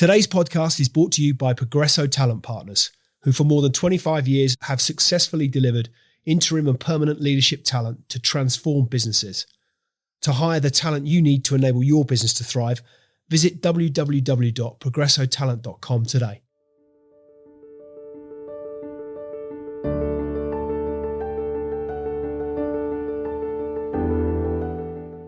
Today's podcast is brought to you by Progresso Talent Partners, who for more than 25 years have successfully delivered interim and permanent leadership talent to transform businesses. To hire the talent you need to enable your business to thrive, visit www.progressotalent.com today.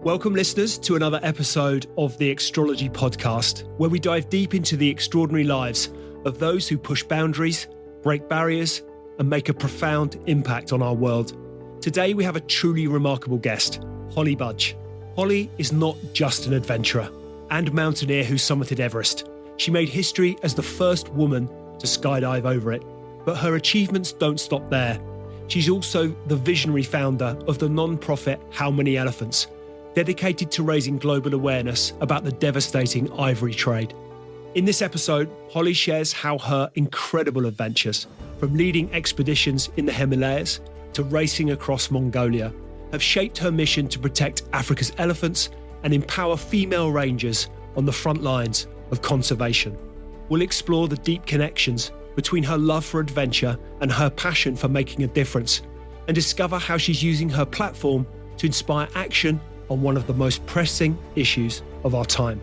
Welcome, listeners, to another episode of the Extrology Podcast, where we dive deep into the extraordinary lives of those who push boundaries, break barriers, and make a profound impact on our world. Today, we have a truly remarkable guest, Holly Budge. Holly is not just an adventurer and mountaineer who summited Everest. She made history as the first woman to skydive over it. But her achievements don't stop there. She's also the visionary founder of the non-profit How Many Elephants, dedicated to raising global awareness about the devastating ivory trade. In this episode, Holly shares how her incredible adventures, from leading expeditions in the Himalayas to racing across Mongolia, have shaped her mission to protect Africa's elephants and empower female rangers on the front lines of conservation. We'll explore the deep connections between her love for adventure and her passion for making a difference, and discover how she's using her platform to inspire action on one of the most pressing issues of our time.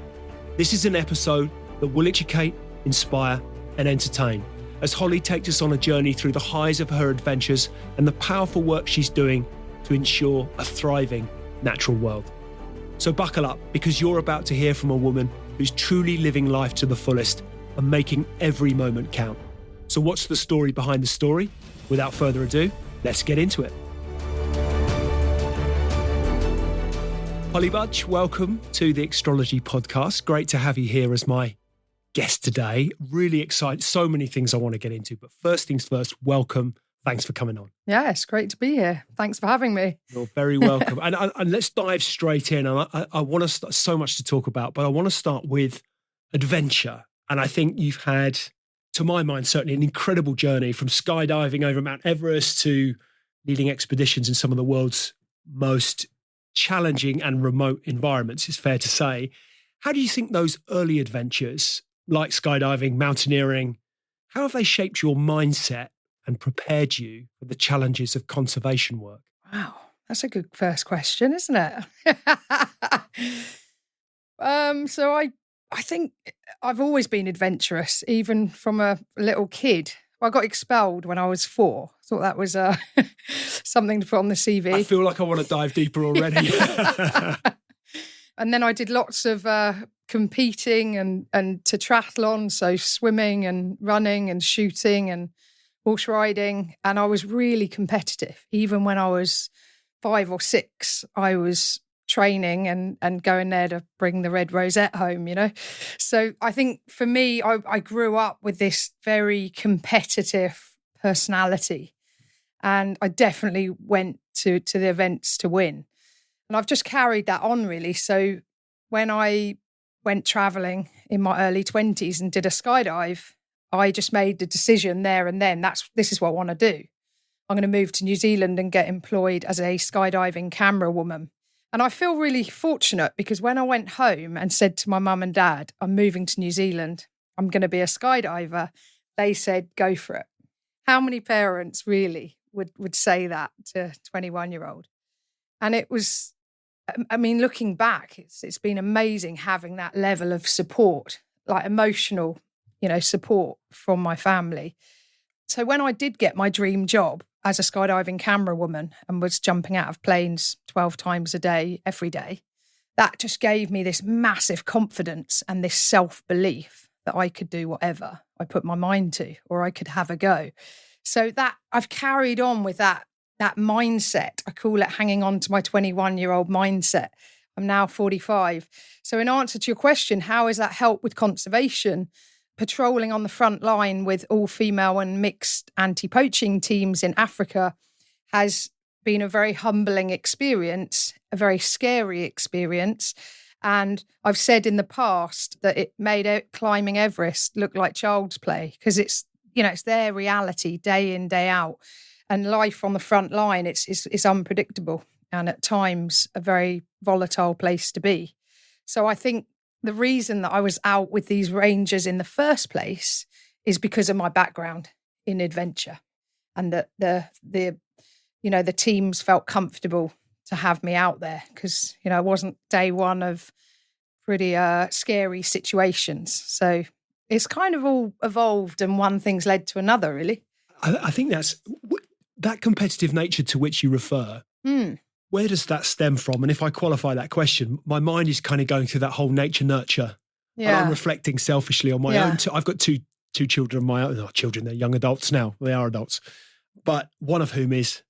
This is an episode that will educate, inspire, and entertain, as Holly takes us on a journey through the highs of her adventures and the powerful work she's doing to ensure a thriving natural world. So buckle up, because you're about to hear from a woman who's truly living life to the fullest and making every moment count. So what's the story behind the story? Without further ado, let's get into it. Holly Budge, welcome to the Extrology Podcast. Great to have you here as my guest today. Really excited. So many things I want to get into. But first things first, welcome. Thanks for coming on. Yeah, it's great to be here. Thanks for having me. You're very welcome. and let's dive straight in. And I want to start, so much to talk about, but I want to start with adventure. And I think you've had, to my mind, certainly an incredible journey from skydiving over Mount Everest to leading expeditions in some of the world's most challenging and remote environments, it's fair to say. How do you think those early adventures, like skydiving, mountaineering, how have they shaped your mindset and prepared you for the challenges of conservation work? Wow, that's a good first question, isn't it? So I think I've always been adventurous, even from a little kid. I got expelled when I was 4. I thought that was something to put on the CV. I feel like I want to dive deeper already. And then I did lots of competing and to triathlon, so swimming and running and shooting and horse riding. And I was really competitive. Even when I was 5 or 6, I was training and going there to bring the red rosette home, you know. So I think for me, I grew up with this very competitive personality, and I definitely went to the events to win. And I've just carried that on, really. So when I went traveling in my early 20s and did a skydive, I just made the decision there and then, this is what I want to do. I'm going to move to New Zealand and get employed as a skydiving camera woman. And I feel really fortunate, because when I went home and said to my mum and dad, I'm moving to New Zealand, I'm going to be a skydiver, they said, go for it. How many parents really would say that to a 21-year-old? And it was, I mean, looking back, it's been amazing having that level of support, like emotional, support from my family. So when I did get my dream job as a skydiving camera woman and was jumping out of planes 12 times a day, every day, that just gave me this massive confidence and this self-belief that I could do whatever I put my mind to, or I could have a go. So that I've carried on with that mindset. I call it hanging on to my 21-year-old mindset. I'm now 45. So in answer to your question, how has that helped with conservation? Patrolling on the front line with all-female and mixed anti-poaching teams in Africa has been a very humbling experience, a very scary experience. And I've said in the past that it made climbing Everest look like child's play, because it's their reality day in, day out. And life on the front line, it's unpredictable and at times a very volatile place to be. So I think the reason that I was out with these rangers in the first place is because of my background in adventure, and that the teams felt comfortable to have me out there because, it wasn't day one of pretty scary situations. So it's kind of all evolved and one thing's led to another, really. I think that competitive nature to which you refer. Where does that stem from? And if I qualify that question, my mind is kind of going through that whole nature nurture. Yeah. And I'm reflecting selfishly on my own. I've got two children of my own. Not children, they're young adults now. They are adults. But one of whom is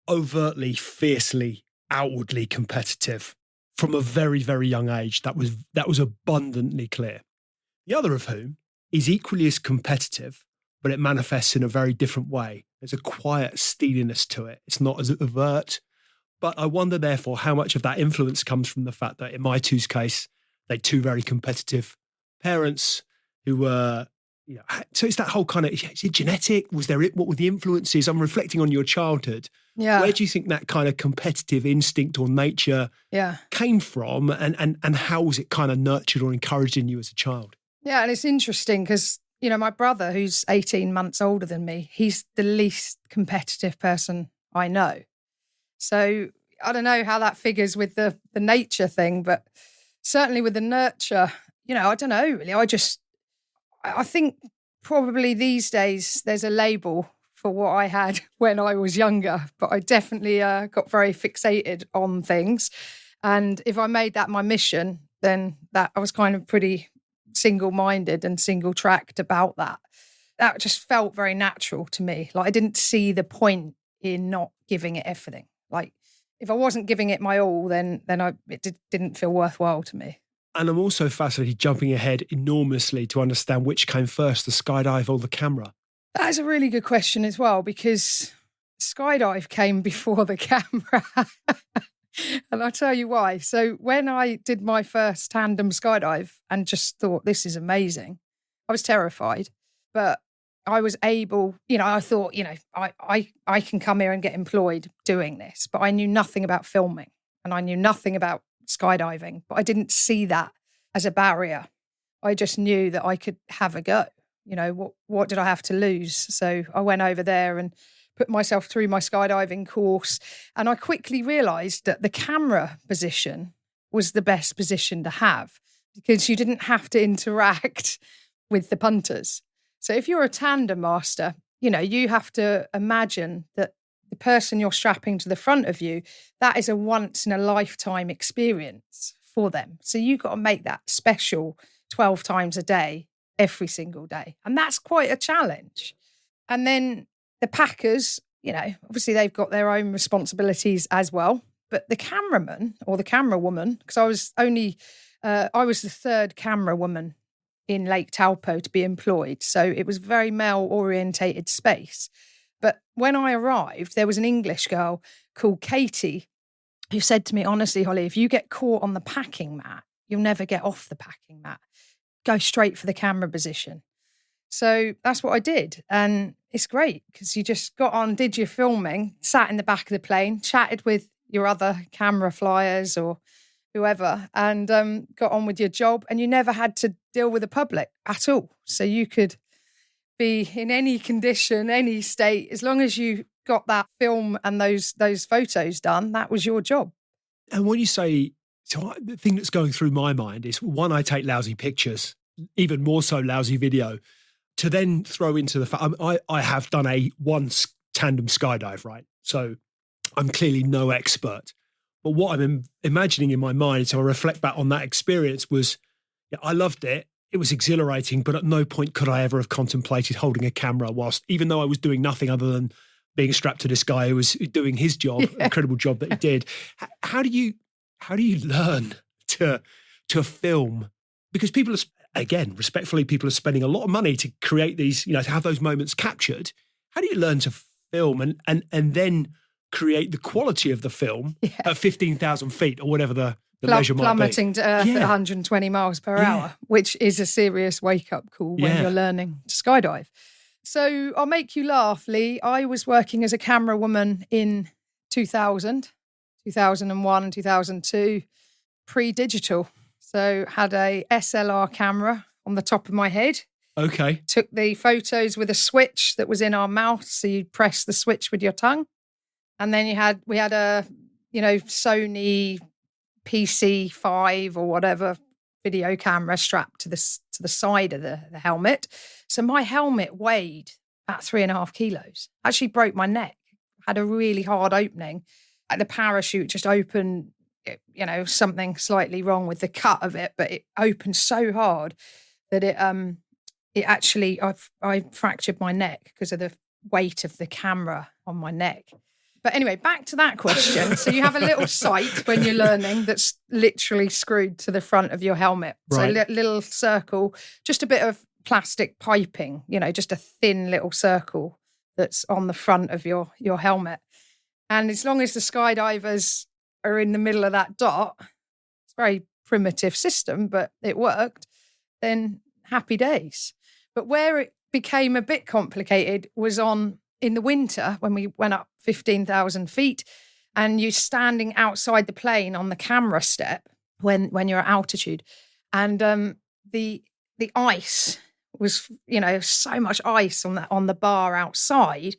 overtly, fiercely, outwardly competitive from a very, very young age. That was abundantly clear. The other of whom is equally as competitive, but it manifests in a very different way. There's a quiet steeliness to it. It's not as overt. But I wonder, therefore, how much of that influence comes from the fact that in my two's case, they're two very competitive parents who were, so it's that whole kind of, is it genetic? What were the influences? I'm reflecting on your childhood. Yeah. Where do you think that kind of competitive instinct or nature came from? And how was it kind of nurtured or encouraged in you as a child? Yeah, and it's interesting because, my brother, who's 18 months older than me, he's the least competitive person I know. So I don't know how that figures with the nature thing, but certainly with the nurture, I don't know really. I think probably these days there's a label for what I had when I was younger, but I definitely got very fixated on things. And if I made that my mission, then that I was kind of pretty single-minded and single-tracked about that. That just felt very natural to me. Like I didn't see the point in not giving it everything. Like if I wasn't giving it my all, then it didn't feel worthwhile to me. And I'm also fascinated, jumping ahead enormously, to understand which came first, the skydive or the camera. That is a really good question as well, because skydive came before the camera. And I'll tell you why. So when I did my first tandem skydive and just thought, this is amazing, I was terrified, but I was able, I thought, I can come here and get employed doing this, but I knew nothing about filming and I knew nothing about skydiving, but I didn't see that as a barrier. I just knew that I could have a go. What did I have to lose? So I went over there and put myself through my skydiving course. And I quickly realised that the camera position was the best position to have because you didn't have to interact with the punters. So if you're a tandem master, you have to imagine that the person you're strapping to the front of you, that is a once in a lifetime experience for them. So you've got to make that special 12 times a day, every single day. And that's quite a challenge. And then the packers, obviously they've got their own responsibilities as well. But the cameraman or the camera woman, because I was the third camera woman in Lake Taupo to be employed. So it was very male-orientated space. But when I arrived, there was an English girl called Katie who said to me, honestly, Holly, if you get caught on the packing mat, you'll never get off the packing mat. Go straight for the camera position. So that's what I did. And it's great because you just got on, did your filming, sat in the back of the plane, chatted with your other camera flyers or whoever, and got on with your job, and you never had to deal with the public at all. So you could be in any condition, any state, as long as you got that film and those photos done, that was your job. And when you say, so the thing that's going through my mind is, one, I take lousy pictures, even more so lousy video, to then throw into the fact, I have done one tandem skydive, right? So I'm clearly no expert. But what I'm imagining in my mind, so I reflect back on that experience, was I loved it. It was exhilarating, but at no point could I ever have contemplated holding a camera whilst, even though I was doing nothing other than being strapped to this guy who was doing his job, incredible job that he did. How do you learn to film? Because people are, again, respectfully, people are spending a lot of money to create these, to have those moments captured. How do you learn to film and then create the quality of the film at 15,000 feet or whatever the measure might be? Plummeting to earth at 120 miles per hour, which is a serious wake-up call when you're learning to skydive. So I'll make you laugh, Lee. I was working as a camera woman in 2000, 2001, 2002, pre-digital. So So had a SLR camera on the top of my head. Okay. Took the photos with a switch that was in our mouth. So you'd press the switch with your tongue. And then we had a, Sony PC5 or whatever video camera strapped to the side of the helmet. So my helmet weighed about 3.5 kilos. Actually broke my neck. Had a really hard opening. The parachute just opened, something slightly wrong with the cut of it, but it opened so hard that I fractured my neck because of the weight of the camera on my neck. But anyway, back to that question. So you have a little sight when you're learning that's literally screwed to the front of your helmet. Right. So a little circle, just a bit of plastic piping, just a thin little circle that's on the front of your helmet. And as long as the skydivers are in the middle of that dot, it's a very primitive system, but it worked, then happy days. But where it became a bit complicated was in the winter when we went up 15,000 feet and you're standing outside the plane on the camera step when you're at altitude. And the ice was, so much ice on the bar outside.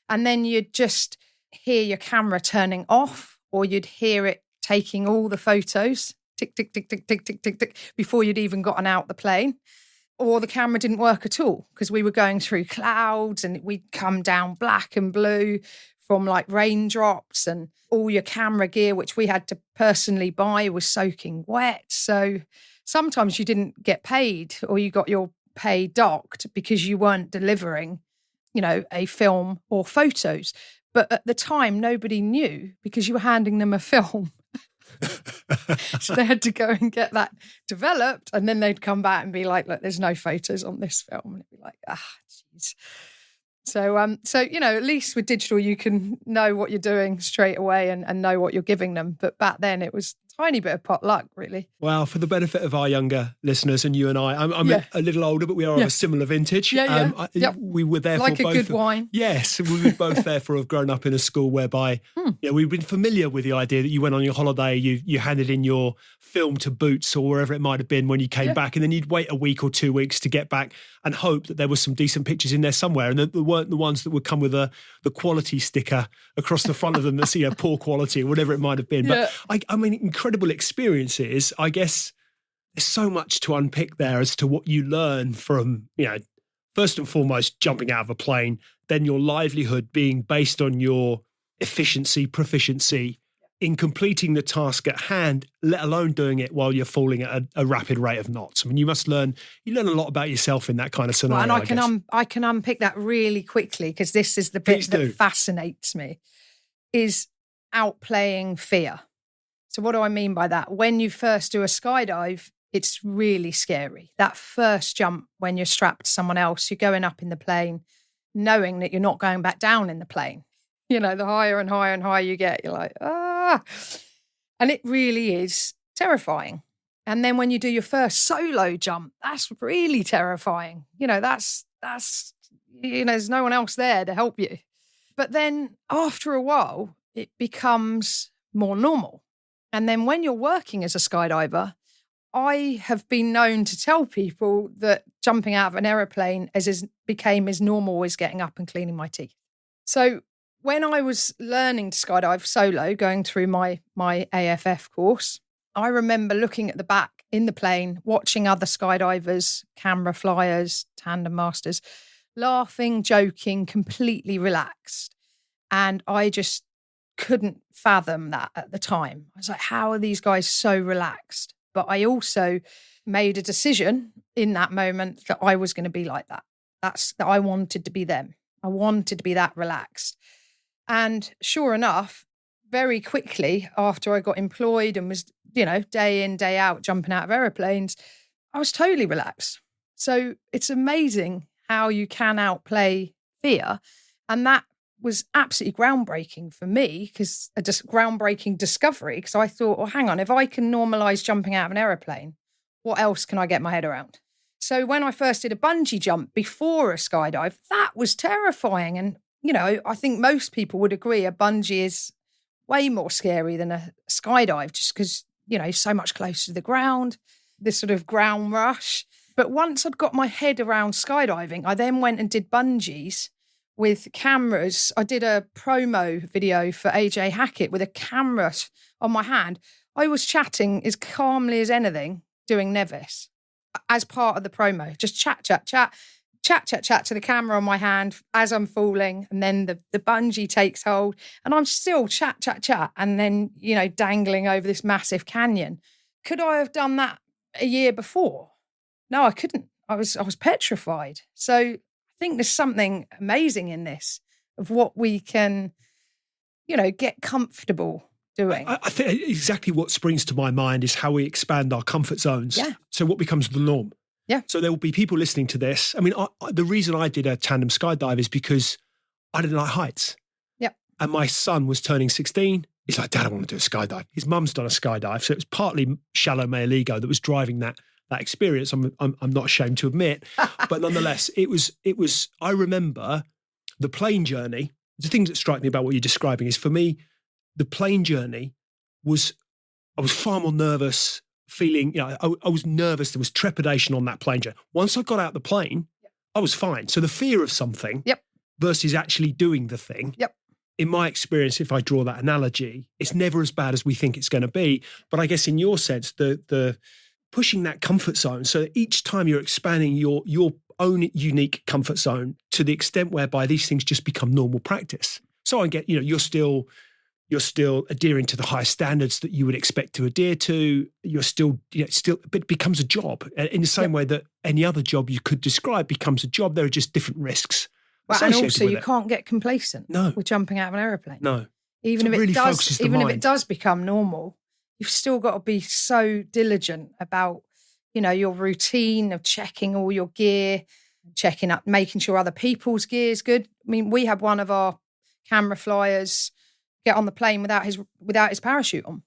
And then you'd just hear your camera turning off, or you'd hear it taking all the photos, tick, tick, tick, tick, tick, tick, tick, tick, before you'd even gotten out the plane. Or the camera didn't work at all because we were going through clouds and we'd come down black and blue from like raindrops, and all your camera gear, which we had to personally buy, was soaking wet. So sometimes you didn't get paid, or you got your pay docked because you weren't delivering, a film or photos. But at the time, nobody knew because you were handing them a film. So they had to go and get that developed, and then they'd come back and be like, look, there's no photos on this film. And it'd be like, jeez. So at least with digital, you can know what you're doing straight away and know what you're giving them. But back then it was a tiny bit of pot luck, really. Well, for the benefit of our younger listeners and you and I'm a little older, but we are of a similar vintage. Yep. We were there like for both. Like a good wine. Yes, we were both therefore have grown up in a school whereby we've been familiar with the idea that you went on your holiday, you handed in your film to Boots or wherever it might have been when you came back, and then you'd wait a week or 2 weeks to get back and hope that there was some decent pictures in there somewhere, and that there weren't the ones that would come with the quality sticker across the front of them that's poor quality or whatever it might have been. But I mean, incredible experiences. I guess there's so much to unpick there as to what you learn from, first and foremost, jumping out of a plane, then your livelihood being based on your efficiency, proficiency in completing the task at hand, let alone doing it while you're falling at a rapid rate of knots. I mean, you learn a lot about yourself in that kind of scenario. Well, and I can unpick that really quickly, because this is the bit that fascinates me, is outplaying fear. So what do I mean by that? When you first do a skydive, it's really scary. That first jump when you're strapped to someone else, you're going up in the plane, knowing that you're not going back down in the plane. The higher and higher and higher you get, you're like, And it really is terrifying. And then when you do your first solo jump, that's really terrifying. That's there's no one else there to help you. But then after a while, it becomes more normal. And then when you're working as a skydiver, I have been known to tell people that jumping out of an aeroplane became as normal as getting up and cleaning my teeth. So when I was learning to skydive solo, going through my AFF course, I remember looking at the back in the plane, watching other skydivers, camera flyers, tandem masters, laughing, joking, completely relaxed. And I just couldn't fathom that at the time. I was like, how are these guys so relaxed? But I also made a decision in that moment that I was going to be like that. That I wanted to be them. I wanted to be that relaxed. And sure enough, very quickly after I got employed and was, day in, day out, jumping out of aeroplanes, I was totally relaxed. So it's amazing how you can outplay fear. And that was absolutely groundbreaking for me, because a groundbreaking discovery, because I thought, well, hang on, if I can normalise jumping out of an aeroplane, what else can I get my head around? So when I first did a bungee jump before a skydive, that was terrifying. And, I think most people would agree a bungee is way more scary than a skydive, just because, so much closer to the ground. this sort of ground rush. But once I'd got my head around skydiving, I then went and did bungees with cameras. I did a promo video for AJ Hackett with a camera on my hand. I was chatting as calmly as anything doing Nevis as part of the promo. Just chat to the camera on my hand as I'm falling. And then the bungee takes hold and I'm still chat. And then, dangling over this massive canyon. Could I have done that a year before? No, I couldn't. I was petrified. So I think there's something amazing in this of what we can, get comfortable doing. I think exactly what springs to my mind is how we expand our comfort zones. Yeah. So what becomes the norm? Yeah. So there will be people listening to this. I mean, the reason I did a tandem skydive is because I didn't like heights. Yeah. And my son was turning 16. He's like, Dad, I want to do a skydive. His mum's done a skydive. So it was partly shallow male ego that was driving that experience. I'm not ashamed to admit. But nonetheless, it was, I remember the plane journey. The things that strike me about what you're describing is, for me, the plane journey I was far more nervous, feeling, I was nervous. There was trepidation on that plane journey. Once I got out the plane, I was fine. So the fear of something versus actually doing the thing. Yep. In my experience, if I draw that analogy, it's never as bad as we think it's going to be. But I guess in your sense, the pushing that comfort zone, so that each time you're expanding your own unique comfort zone to the extent whereby these things just become normal practice. So I get, you're still adhering to the high standards that you would expect to adhere to. You're still, but it becomes a job in the same way that any other job you could describe becomes a job. There are just different risks. Well, and also you can't get complacent with jumping out of an aeroplane. No. Even if it does become normal, you've still got to be so diligent about, your routine of checking all your gear, checking up, making sure other people's gear is good. I mean, we had one of our camera flyers get on the plane without his parachute on,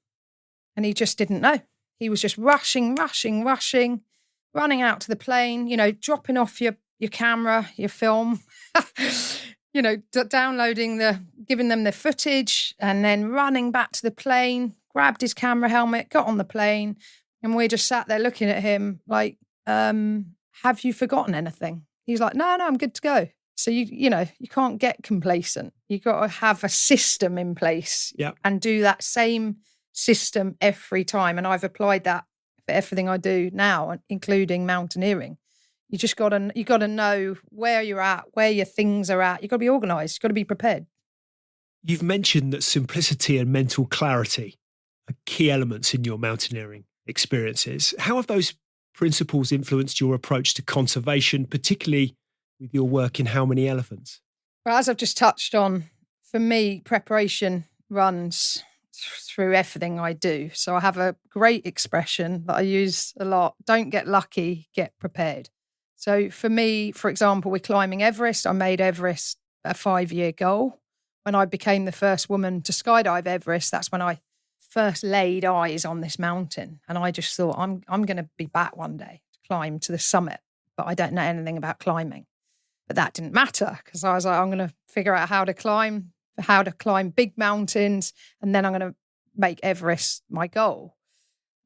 and he just didn't know. He was just rushing, running out to the plane, dropping off your camera, your film, downloading giving them the footage and then running back to the plane, grabbed his camera helmet, got on the plane, and we just sat there looking at him like, have you forgotten anything? He's like, no, I'm good to go. So you can't get complacent. You got to have a system in place and do that same system every time. And I've applied that for everything I do now, including mountaineering. You got to know where you're at, where your things are at. You've got to be organised. You've got to be prepared. You've mentioned that simplicity and mental clarity are key elements in your mountaineering experiences. How have those principles influenced your approach to conservation, particularly with your work in How Many Elephants? Well, as I've just touched on, for me, preparation runs through everything I do. So I have a great expression that I use a lot. Don't get lucky, get prepared. So for me, for example, with climbing Everest, I made Everest a 5-year goal. When I became the first woman to skydive Everest, that's when I first laid eyes on this mountain. And I just thought, I'm going to be back one day to climb to the summit, but I don't know anything about climbing. But that didn't matter because I was like, I'm going to figure out how to climb big mountains, and then I'm going to make Everest my goal.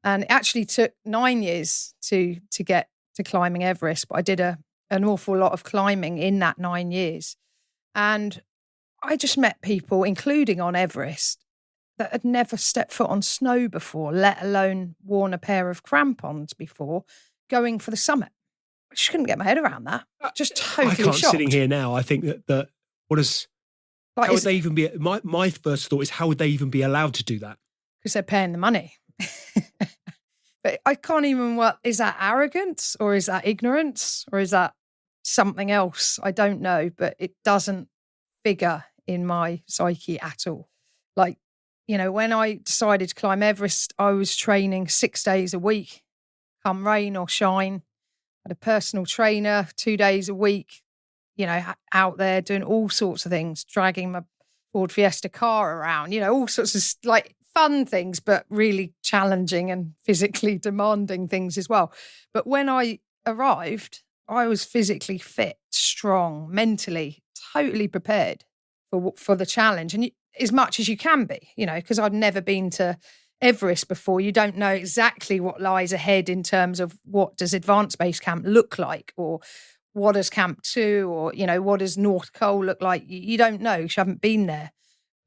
And it actually took 9 years to get to climbing Everest, but I did an awful lot of climbing in that 9 years. And I just met people, including on Everest, that had never stepped foot on snow before, let alone worn a pair of crampons before, going for the summit. I just couldn't get my head around that. Just totally shocked. Sitting here now, I think that how would they even be? My first thought is, how would they even be allowed to do that? Because they're paying the money. But I can't even, is that arrogance or is that ignorance or is that something else? I don't know, but it doesn't figure in my psyche at all. Like, when I decided to climb Everest, I was training 6 days a week, come rain or shine. I had a personal trainer 2 days a week, out there doing all sorts of things, dragging my Ford Fiesta car around, all sorts of like fun things, but really challenging and physically demanding things as well. But when I arrived, I was physically fit, strong, mentally, totally prepared for the challenge. And as much as you can be, because I'd never been to Everest before, you don't know exactly what lies ahead in terms of what does advanced base camp look like, or what does Camp 2, or, what does North Col look like? You don't know, you haven't been there.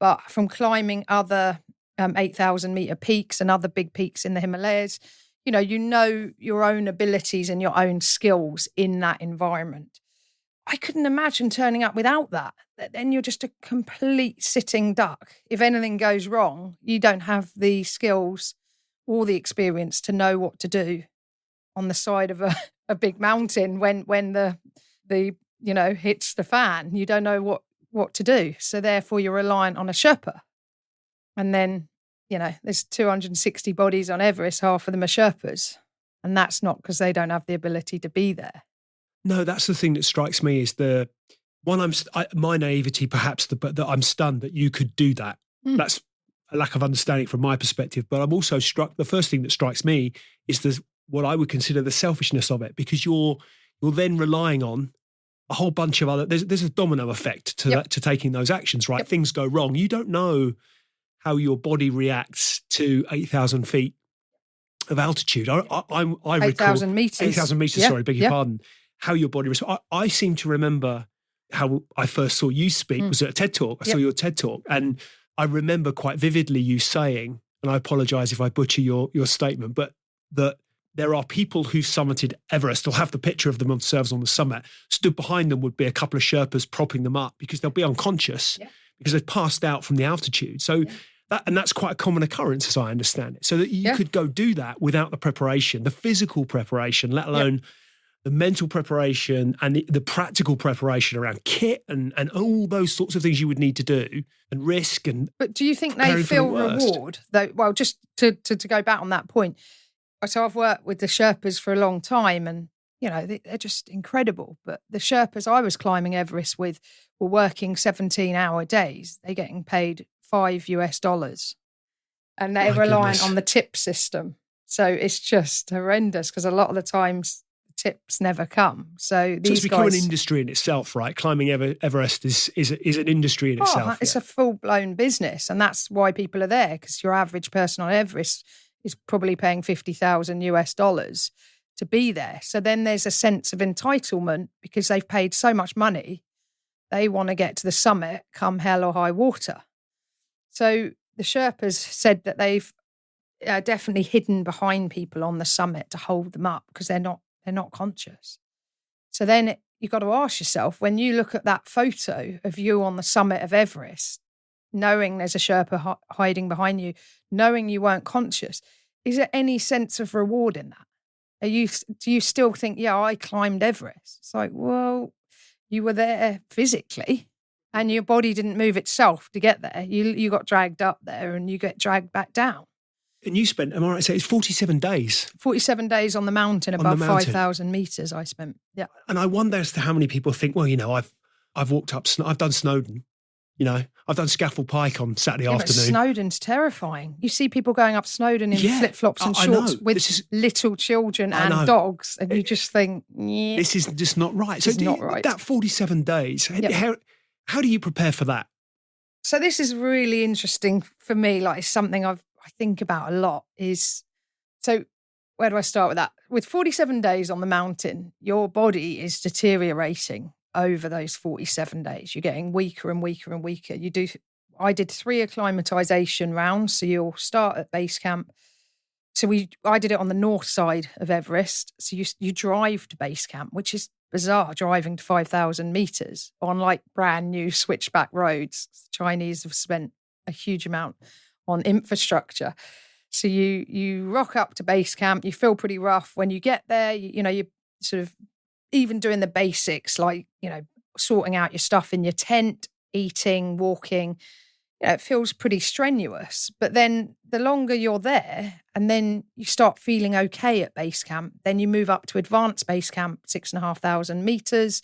But from climbing other 8,000 meter peaks and other big peaks in the Himalayas, you know your own abilities and your own skills in that environment. I couldn't imagine turning up without that. Then you're just a complete sitting duck. If anything goes wrong, you don't have the skills or the experience to know what to do on the side of a big mountain when the hits the fan. You don't know what to do. So therefore you're reliant on a Sherpa. And then, there's 260 bodies on Everest, half of them are Sherpas. And that's not because they don't have the ability to be there. No, that's the thing that strikes me is my naivety, perhaps, that I'm stunned that you could do that. That's a lack of understanding from my perspective. But I'm also struck, the first thing that strikes me is what I would consider the selfishness of it, because you're then relying on a whole bunch of other, there's a domino effect to to taking those actions, right? Yep. Things go wrong. You don't know how your body reacts to 8,000 feet of altitude. I 8,000 meters. 8,000 meters, sorry, beg your pardon. How your body responds. I seem to remember how I first saw you speak was at a TED Talk. I saw your TED Talk, and I remember quite vividly you saying, and I apologize if I butcher your statement, but that there are people who've summited Everest. They'll have the picture of them themselves on the summit. Stood behind them would be a couple of Sherpas propping them up because they'll be unconscious because they've passed out from the altitude. So that's quite a common occurrence, as I understand it. So that you could go do that without the preparation, the physical preparation, let alone the mental preparation and the practical preparation around kit and all those sorts of things you would need to do and risk. But do you think they feel reward? Though, well, just to go back on that point. So I've worked with the Sherpas for a long time, and they're just incredible. But the Sherpas I was climbing Everest with were working 17-hour days. They're getting paid $5, and they're reliant on the tip system. So it's just horrendous because a lot of the times tips never come. So it's become an industry in itself, right? Climbing Everest is an industry in itself. It's a full-blown business, and that's why people are there, because your average person on Everest is probably paying $50,000 to be there. So then there's a sense of entitlement because they've paid so much money. They want to get to the summit come hell or high water. So the Sherpas said that they've definitely hidden behind people on the summit to hold them up because they're not conscious. So then you've got to ask yourself, when you look at that photo of you on the summit of Everest, knowing there's a Sherpa hiding behind you, knowing you weren't conscious, is there any sense of reward in that? Do you still think, I climbed Everest? It's like, well, you were there physically and your body didn't move itself to get there. You got dragged up there and you get dragged back down. And you spent, am I right to say, it's 47 days? 47 days on the mountain, above 5,000 metres I spent, yeah. And I wonder as to how many people think, well, I've walked up, I've done Snowdon, I've done Scaffold Pike on Saturday afternoon. But Snowdon's terrifying. You see people going up Snowdon in flip-flops and shorts with little children and dogs, and you just think, this is just not right. So not right. That 47 days, how do you prepare for that? So this is really interesting for me. Like, it's something I think about a lot so where do I start with that? With 47 days on the mountain, your body is deteriorating over those 47 days. You're getting weaker and weaker and weaker. I did 3 acclimatization rounds. So you'll start at base camp. So I did it on the north side of Everest. So you drive to base camp, which is bizarre, driving to 5,000 meters on like brand new switchback roads. The Chinese have spent a huge amount on infrastructure. So you rock up to base camp, you feel pretty rough. When you get there, you're sort of even doing the basics, like, sorting out your stuff in your tent, eating, walking, it feels pretty strenuous. But then the longer you're there and then you start feeling okay at base camp, then you move up to advanced base camp, 6,500 meters,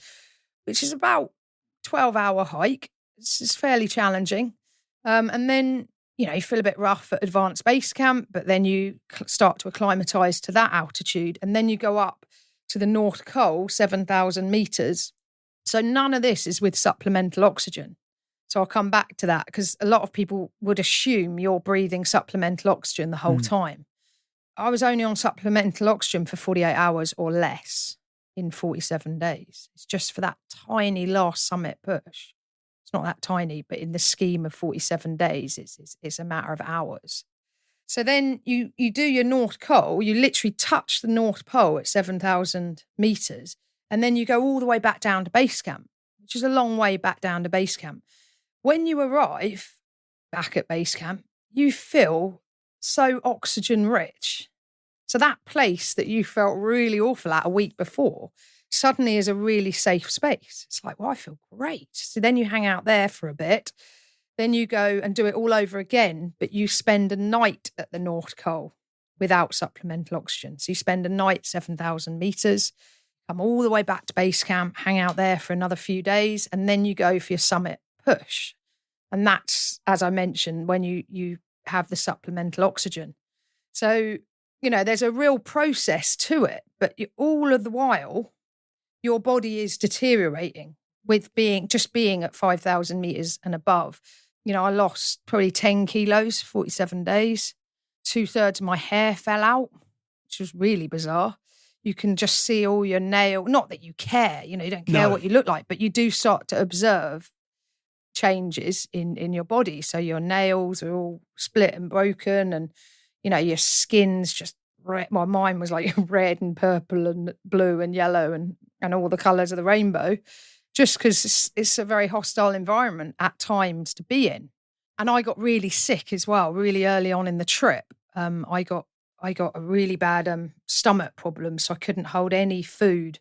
which is about 12-hour hike. It's fairly challenging. And then, you feel a bit rough at advanced base camp, but then you start to acclimatise to that altitude. And then you go up to the North Col, 7,000 meters. So none of this is with supplemental oxygen. So I'll come back to that because a lot of people would assume you're breathing supplemental oxygen the whole time. I was only on supplemental oxygen for 48 hours or less in 47 days. It's just for that tiny last summit push. It's not that tiny, but in the scheme of 47 days, it's a matter of hours. So then you do your North Pole, you literally touch the North Pole at 7,000 meters, and then you go all the way back down to base camp, which is a long way back down to base camp. When you arrive back at base camp, you feel so oxygen rich. So that place that you felt really awful at a week before suddenly is a really safe space. It's like, well, I feel great. So then you hang out there for a bit. Then you go and do it all over again, but you spend a night at the North Pole without supplemental oxygen. So you spend a night, 7,000 meters, come all the way back to base camp, hang out there for another few days, and then you go for your summit push. And that's, as I mentioned, when you have the supplemental oxygen. So, there's a real process to it, but all of the while, your body is deteriorating with being at 5,000 meters and above. I lost probably 10 kilos, 47 days. 2/3 of my hair fell out, which was really bizarre. You can just see all your nail. Not that you care, you don't care what you look like, but you do start to observe changes in your body. So your nails are all split and broken, and your skin's just red. Well, mine was like red and purple and blue and yellow and all the colours of the rainbow, just because it's a very hostile environment at times to be in. And I got really sick as well, really early on in the trip. I got a really bad stomach problem, so I couldn't hold any food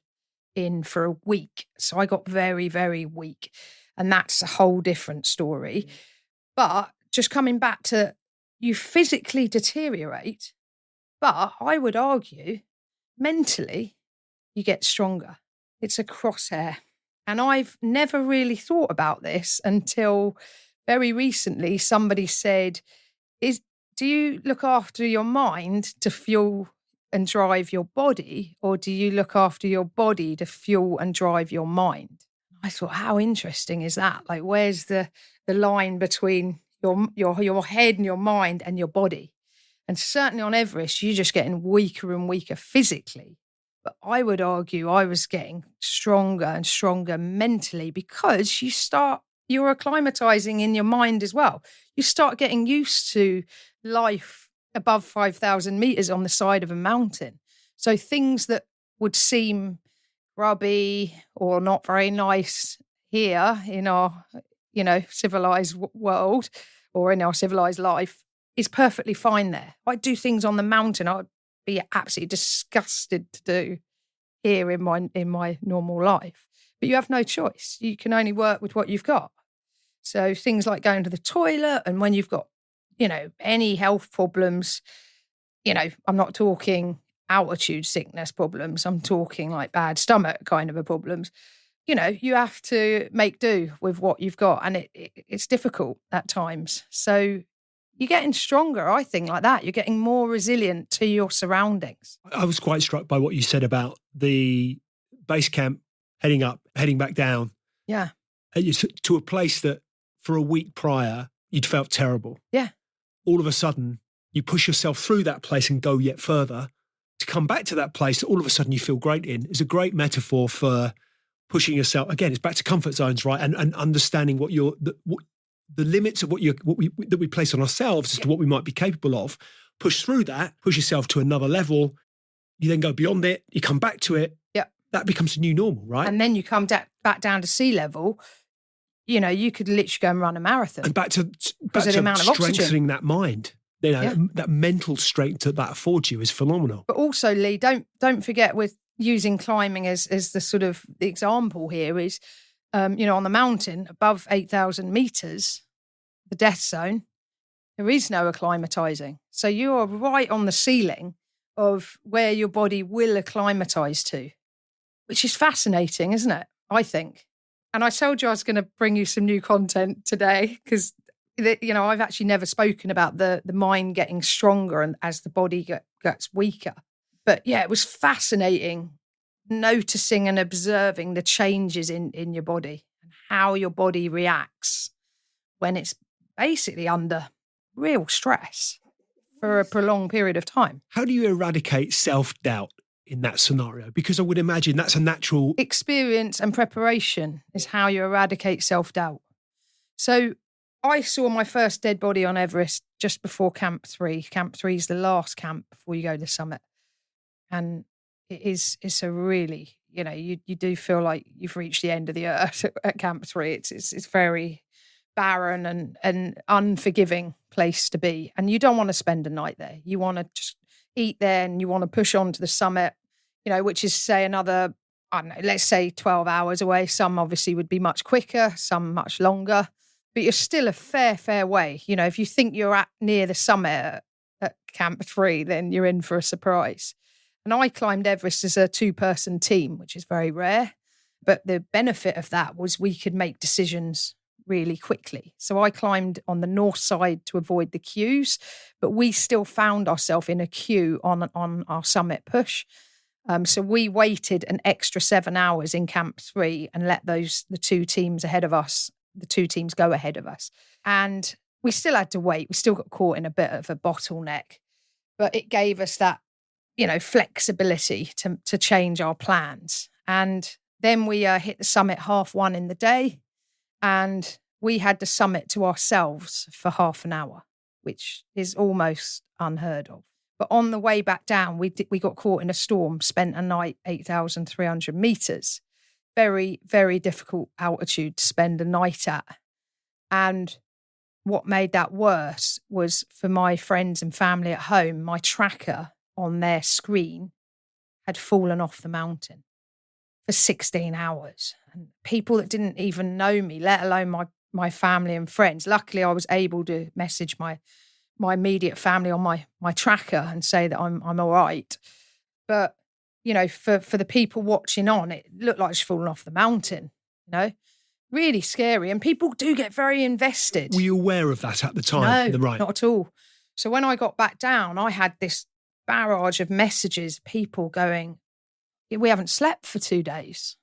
in for a week. So I got very, very weak. And that's a whole different story. But just coming back to, you physically deteriorate, but I would argue mentally you get stronger. It's a crosshair. And I've never really thought about this until very recently. Somebody said, do you look after your mind to fuel and drive your body, or do you look after your body to fuel and drive your mind? I thought, how interesting is that? Like, where's the line between your head and your mind and your body? And certainly on Everest, you're just getting weaker and weaker physically. But I would argue I was getting stronger and stronger mentally, because you're acclimatizing in your mind as well. You start getting used to life above 5,000 meters on the side of a mountain. So things that would seem grubby or not very nice here in our, civilized world or in our civilized life is perfectly fine there. I'd do things on the mountain I'd be absolutely disgusted to do here in my normal life. But you have no choice. You can only work with what you've got. So things like going to the toilet, and when you've got, any health problems, I'm not talking altitude sickness problems. I'm talking like bad stomach kind of a problems. You have to make do with what you've got, and it's difficult at times. So you're getting stronger, I think, like that. You're getting more resilient to your surroundings. I was quite struck by what you said about the base camp, heading up, heading back down. Yeah. To a place that for a week prior, you'd felt terrible. Yeah. All of a sudden, you push yourself through that place and go yet further to come back to that place that all of a sudden you feel great in. Is a great metaphor for pushing yourself. Again, it's back to comfort zones, right? And understanding what the limits of that we place on ourselves as to what we might be capable of. Push through that, push yourself to another level. You then go beyond it. You come back to it. Yeah. That becomes a new normal, right? And then you come back down to sea level. You could literally go and run a marathon. And back to amount of strengthening oxygen. that mind. That mental strength that affords you is phenomenal. But also, Lee, don't forget, with using climbing as the sort of the example here is, on the mountain above 8,000 meters, the death zone, there is no acclimatizing. So you are right on the ceiling of where your body will acclimatize to, which is fascinating, isn't it? I think. And I told you I was going to bring you some new content today because, I've actually never spoken about the mind getting stronger and as the body gets weaker. But yeah, it was fascinating noticing and observing the changes in your body and how your body reacts when it's basically under real stress for a prolonged period of time. How do you eradicate self-doubt in that scenario? Because I would imagine that's a natural... Experience and preparation is how you eradicate self-doubt. So I saw my first dead body on Everest just before Camp 3. Camp 3 is the last camp before you go to the summit. And it's a really, you do feel like you've reached the end of the earth at Camp 3. It's very barren and unforgiving place to be. And you don't want to spend a night there. You want to just eat there and you want to push on to the summit, which is, say, another, I don't know, let's say 12 hours away. Some obviously would be much quicker, some much longer. But you're still a fair way. If you think you're near the summit at Camp 3, then you're in for a surprise. And I climbed Everest as a 2-person team, which is very rare. But the benefit of that was we could make decisions really quickly. So I climbed on the north side to avoid the queues, but we still found ourselves in a queue on our summit push. So we waited an extra 7 hours in Camp 3 and let the 2 teams ahead of us, the 2 teams go ahead of us. And we still had to wait. We still got caught in a bit of a bottleneck, but it gave us that, flexibility to change our plans. And then we hit the summit 1:30 in the day, and we had the summit to ourselves for half an hour, which is almost unheard of. But on the way back down, we got caught in a storm, spent a night 8,300 meters. Very, very difficult altitude to spend a night at. And what made that worse was, for my friends and family at home, my tracker on their screen had fallen off the mountain for 16 hours. And people that didn't even know me, let alone my family and friends. Luckily, I was able to message my immediate family on my tracker and say that I'm all right. But, for the people watching on, it looked like she'd fallen off the mountain, Really scary. And people do get very invested. Were you aware of that at the time? No, Right. Not at all. So when I got back down, I had this barrage of messages, people going, we haven't slept for 2 days,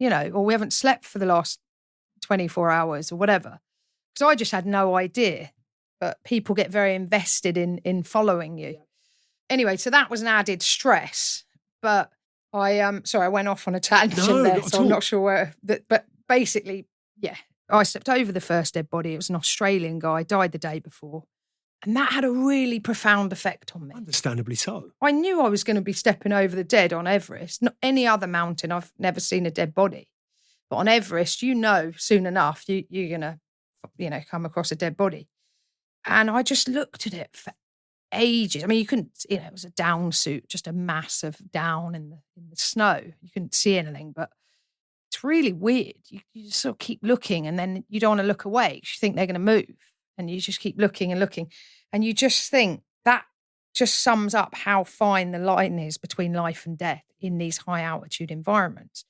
or we haven't slept for the last 24 hours or whatever. Because I just had no idea. But people get very invested in following you. Anyway, so that was an added stress. But I went off on a tangent there, so I'm not sure where. But basically, yeah, I stepped over the first dead body. It was an Australian guy, died the day before. And that had a really profound effect on me. Understandably so. I knew I was going to be stepping over the dead on Everest. Not any other mountain, I've never seen a dead body. But on Everest, soon enough, you're going to, come across a dead body. And I just looked at it for ages. I mean, you couldn't, it was a down suit, just a mass of down in the snow. You couldn't see anything, but it's really weird. You just sort of keep looking, and then you don't want to look away because you think they're going to move. And you just keep looking and looking. And you just think that just sums up how fine the line is between life and death in these high altitude environments.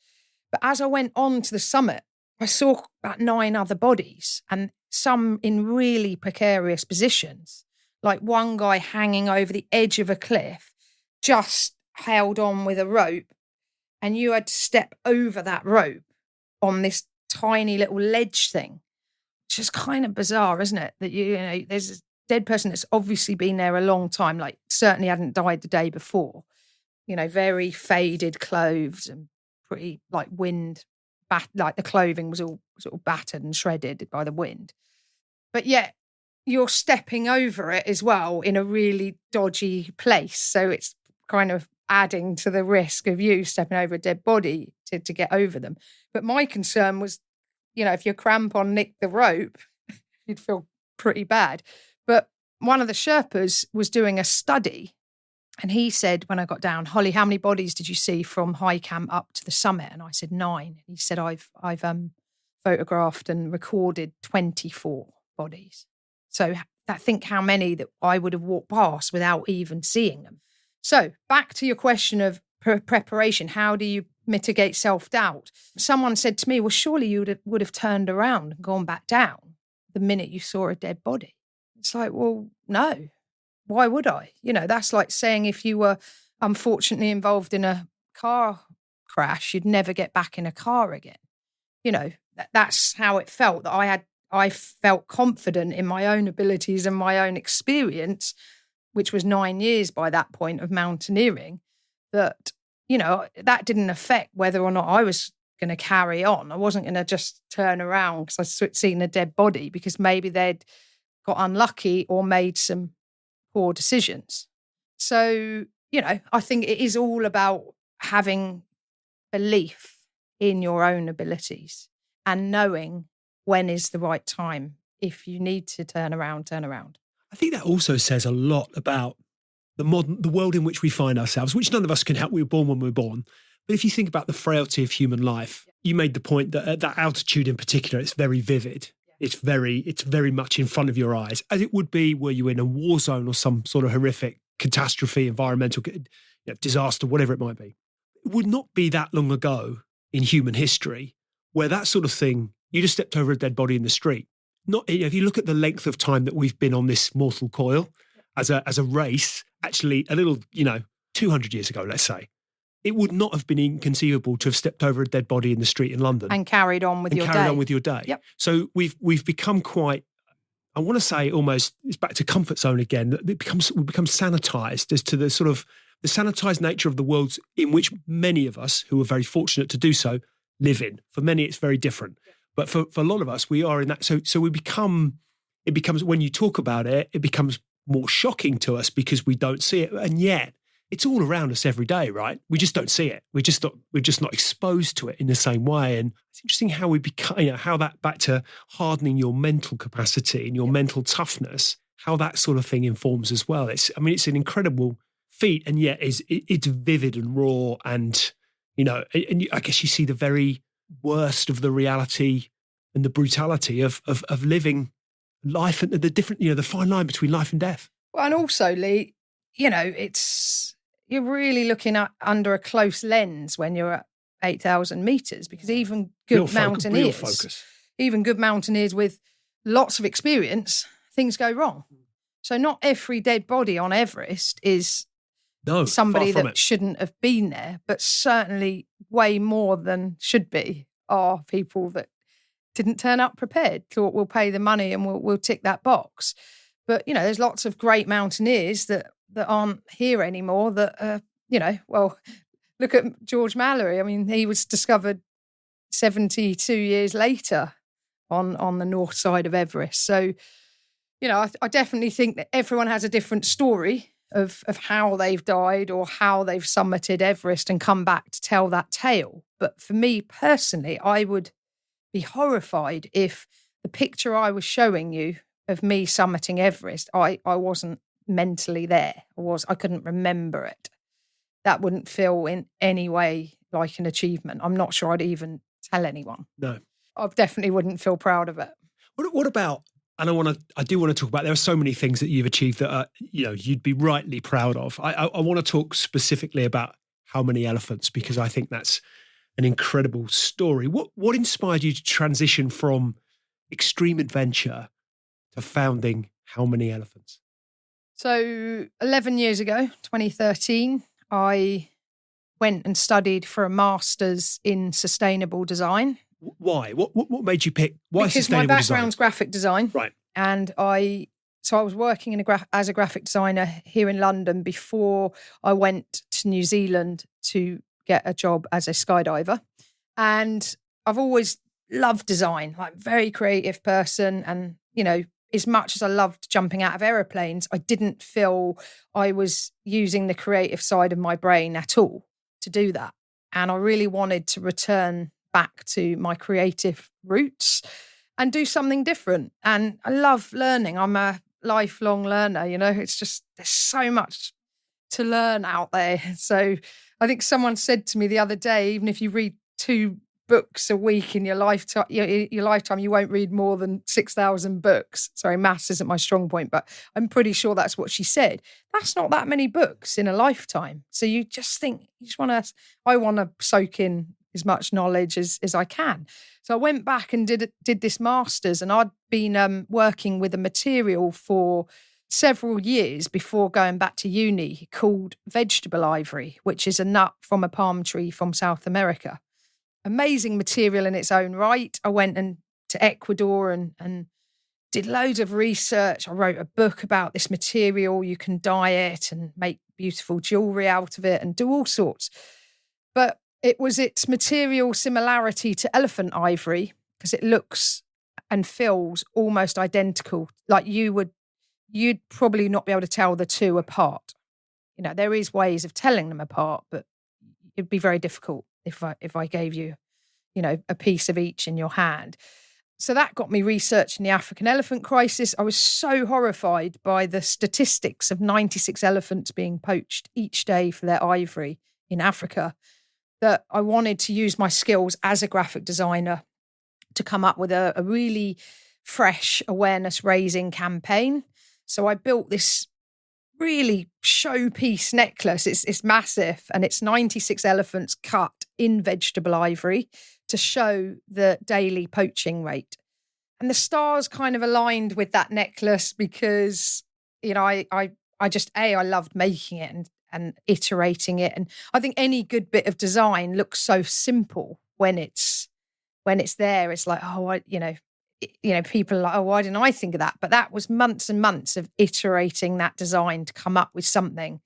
But as I went on to the summit, I saw about 9 other bodies, and some in really precarious positions, like one guy hanging over the edge of a cliff, just held on with a rope, and you had to step over that rope on this tiny little ledge thing. It's just kind of bizarre, isn't it? That there's a dead person that's obviously been there a long time, like certainly hadn't died the day before. Very faded clothes and pretty like like the clothing was all sort of battered and shredded by the wind. But yet you're stepping over it as well in a really dodgy place. So it's kind of adding to the risk of you stepping over a dead body to get over them. But my concern was, if your crampon nicked the rope, you'd feel pretty bad. But one of the Sherpas was doing a study, and he said, when I got down, Holly, how many bodies did you see from high camp up to the summit? And I said 9. And he said, I've photographed and recorded 24 bodies. So think how many that I would have walked past without even seeing them. So back to your question of preparation, how do you mitigate self-doubt? Someone said to me, well, surely you would have turned around and gone back down the minute you saw a dead body. It's like, well, no. Why would I? That's like saying if you were unfortunately involved in a car crash, you'd never get back in a car again. That's how it felt, that I felt confident in my own abilities and my own experience, which was 9 years by that point of mountaineering, that, that didn't affect whether or not I was going to carry on. I wasn't going to just turn around because I'd seen a dead body, because maybe they'd got unlucky or made some poor decisions. So, I think it is all about having belief in your own abilities and knowing when is the right time. If you need to turn around, turn around. I think that also says a lot about the world in which we find ourselves, which none of us can help. We were born when we were born. But if you think about the frailty of human life, you made the point that at that altitude in particular, it's very vivid. It's very much in front of your eyes, as it would be were you in a war zone or some sort of horrific catastrophe, environmental disaster, whatever it might be. It would not be that long ago in human history where that sort of thing, you just stepped over a dead body in the street. Not if you look at the length of time that we've been on this mortal coil as a race, actually a little, 200 years ago, let's say, it would not have been inconceivable to have stepped over a dead body in the street in London and carried on with your day. Yep. So we've become quite, I want to say almost, it's back to comfort zone again. We become sanitized as to the sort of the sanitized nature of the worlds in which many of us, who are very fortunate to do so, live in. For many, it's very different. But for a lot of us, we are in that. So it becomes, when you talk about it, it becomes more shocking to us because we don't see it. And yet it's all around us every day, right? We just don't see it. We're just not exposed to it in the same way. And it's interesting how we become, how that, back to hardening your mental capacity and your mental toughness, how that sort of thing informs as well. It's an incredible feat, and yet it's vivid and raw, and I guess you see the very worst of the reality and the brutality of living life and the different, the fine line between life and death. Well, and also, Lee, you're really looking at under a close lens when you're at 8,000 meters, because even good mountaineers with lots of experience, things go wrong. So not every dead body on Everest is somebody that shouldn't have been there, but certainly way more than should be are people that didn't turn up prepared, thought we'll pay the money and we'll tick that box. But, there's lots of great mountaineers that aren't here anymore that, look at George Mallory. I mean, he was discovered 72 years later on the north side of Everest. So, I definitely think that everyone has a different story of how they've died or how they've summited Everest and come back to tell that tale. But for me personally, I would be horrified if the picture I was showing you of me summiting Everest, I wasn't mentally there. I couldn't remember it. That wouldn't feel in any way like an achievement. I'm not sure I'd even tell anyone. No. I definitely wouldn't feel proud of it. What about, and I do want to talk about, there are so many things that you've achieved that are, you'd be rightly proud of. I want to talk specifically about How Many Elephants, because I think that's an incredible story. What inspired you to transition from extreme adventure to founding How Many Elephants? So 11 years ago, 2013, I went and studied for a master's in sustainable design. Why? What made you pick? Why because sustainable design? Because my background's graphic design. Right. And I was working as a graphic designer here in London before I went to New Zealand to get a job as a skydiver. And I've always loved design, like very creative person. And, as much as I loved jumping out of aeroplanes, I didn't feel I was using the creative side of my brain at all to do that. And I really wanted to return back to my creative roots and do something different. And I love learning. I'm a lifelong learner, it's just, there's so much to learn out there. So I think someone said to me the other day, even if you read 2 books a week in your lifetime, you won't read more than 6,000 books. Sorry, maths isn't my strong point, but I'm pretty sure that's what she said. That's not that many books in a lifetime. So you just think, I want to soak in as much knowledge as I can. So I went back and did this master's, and I'd been working with a material for several years before going back to uni called vegetable ivory, which is a nut from a palm tree from South America. Amazing material in its own right. I went and to Ecuador and did loads of research. I wrote a book about this material. You can dye it and make beautiful jewelry out of it and do all sorts. But it was its material similarity to elephant ivory, because it looks and feels almost identical. Like you'd probably not be able to tell the two apart. You know, there is ways of telling them apart, but it'd be very difficult if I gave you, you know, a piece of each in your hand. So that got me researching the African elephant crisis. I was so horrified by the statistics of 96 elephants being poached each day for their ivory in Africa that I wanted to use my skills as a graphic designer to come up with a really fresh awareness-raising campaign. So I built this really showpiece necklace. It's massive, and it's 96 elephants cut in vegetable ivory to show the daily poaching rate. And the stars kind of aligned with that necklace because, you know, I loved making it and iterating it. And I think any good bit of design looks so simple when it's there. It's like, people are like, oh, why didn't I think of that? But that was months and months of iterating that design to come up with something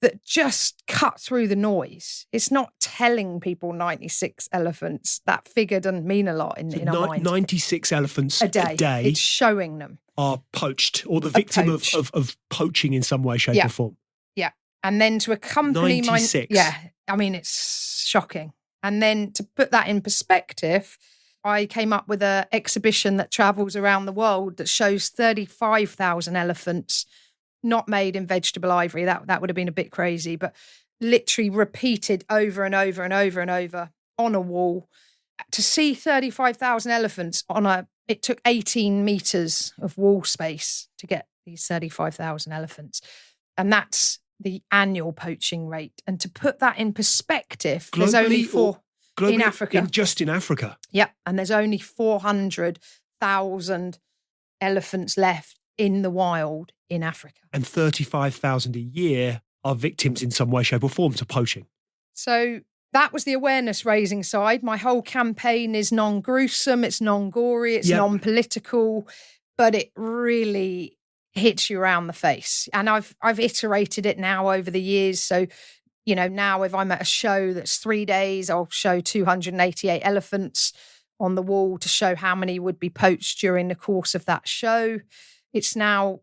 that just cut through the noise. It's not telling people 96 elephants. That figure doesn't mean a lot in our mind. 96 elephants a day. It's showing them. Are poached or the victim of poaching in some way, shape or form. Yeah. And then to accompany 96. It's shocking. And then to put that in perspective, I came up with an exhibition that travels around the world that shows 35,000 elephants not made in vegetable ivory. That would have been a bit crazy, but literally repeated over and over and over and over on a wall. To see 35,000 elephants it took 18 meters of wall space to get these 35,000 elephants. And that's the annual poaching rate. And to put that in perspective, globally, there's only four in Africa. Just in Africa. Yep. And there's only 400,000 elephants left in the wild in Africa. And 35,000 a year are victims in some way, shape or form to poaching. So that was the awareness raising side. My whole campaign is non-gruesome, it's non-gory, it's non-political, but it really hits you around the face. And I've iterated it now over the years. So, you know, now if I'm at a show that's 3 days, I'll show 288 elephants on the wall to show how many would be poached during the course of that show. It's now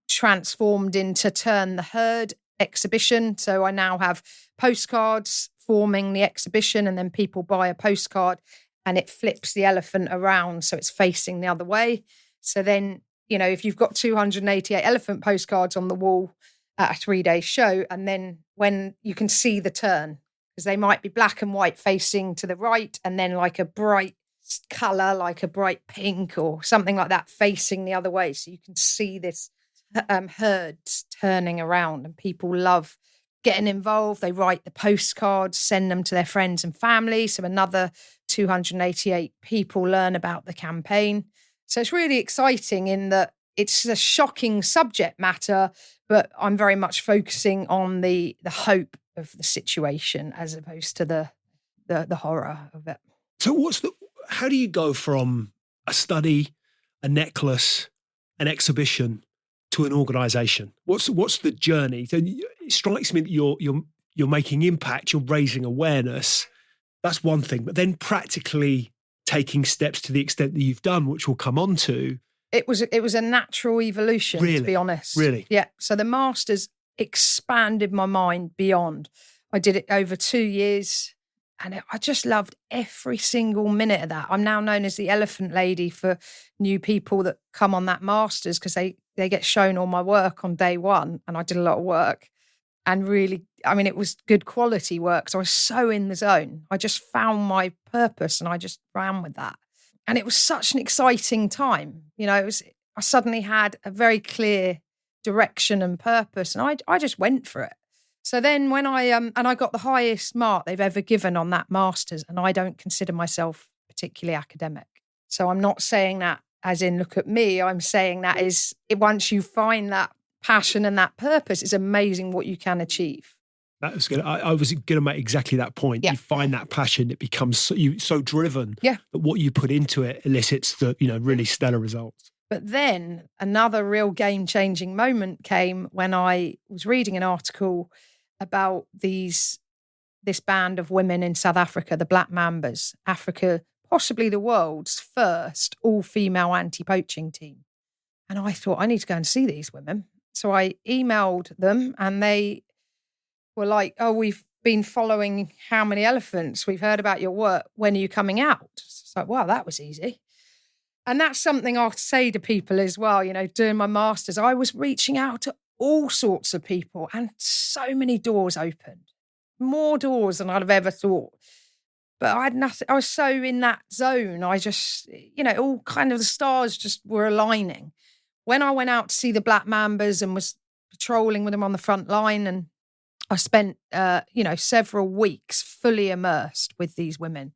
transformed into Turn the Herd exhibition. So I now have postcards forming the exhibition, and then people buy a postcard and it flips the elephant around so it's facing the other way. So then, you know, if you've got 288 elephant postcards on the wall at a 3-day show, and then when you can see the turn, because they might be black and white facing to the right, and then like a bright colour, like a bright pink or something like that facing the other way. So you can see this herd turning around, and people love getting involved. They write the postcards, send them to their friends and family. So another 288 people learn about the campaign. So it's really exciting in that it's a shocking subject matter, but I'm very much focusing on the hope of the situation as opposed to the horror of it. So how do you go from a study, a necklace, an exhibition to an organisation? What's the journey? So it strikes me that you're making impact, you're raising awareness. That's one thing, but then practically taking steps to the extent that you've done, which we'll come on to. It was a natural evolution, really? To be honest. Really? Yeah. So the Masters expanded my mind beyond. I did it over 2 years, and I just loved every single minute of that. I'm now known as the Elephant Lady for new people that come on that Masters, because they get shown all my work on day one, and I did a lot of work. And really, I mean, it was good quality work. So I was so in the zone. I just found my purpose and I just ran with that. And it was such an exciting time. You know, I suddenly had a very clear direction and purpose, and I just went for it. So then when I got the highest mark they've ever given on that Masters, and I don't consider myself particularly academic. So I'm not saying that as in, look at me. I'm saying that is, once you find that passion and that purpose, it's amazing what you can achieve. That was good. I was going to make exactly that point. Yeah. You find that passion, it becomes so driven Yeah. that what you put into it elicits the, really stellar results. But then another real game-changing moment came when I was reading an article about this band of women in South Africa, the Black Mambas, Africa, possibly the world's first all-female anti-poaching team. And I thought, I need to go and see these women. So I emailed them and they were like, oh, we've been following how many elephants. We've heard about your work. When are you coming out? So it's like, wow, that was easy. And that's something I'll say to people as well, doing my master's, I was reaching out to all sorts of people and so many doors opened, more doors than I'd have ever thought. But I had nothing, I was so in that zone. I just, all kind of the stars just were aligning. When I went out to see the Black Mambas and was patrolling with them on the front line, and I spent, several weeks fully immersed with these women.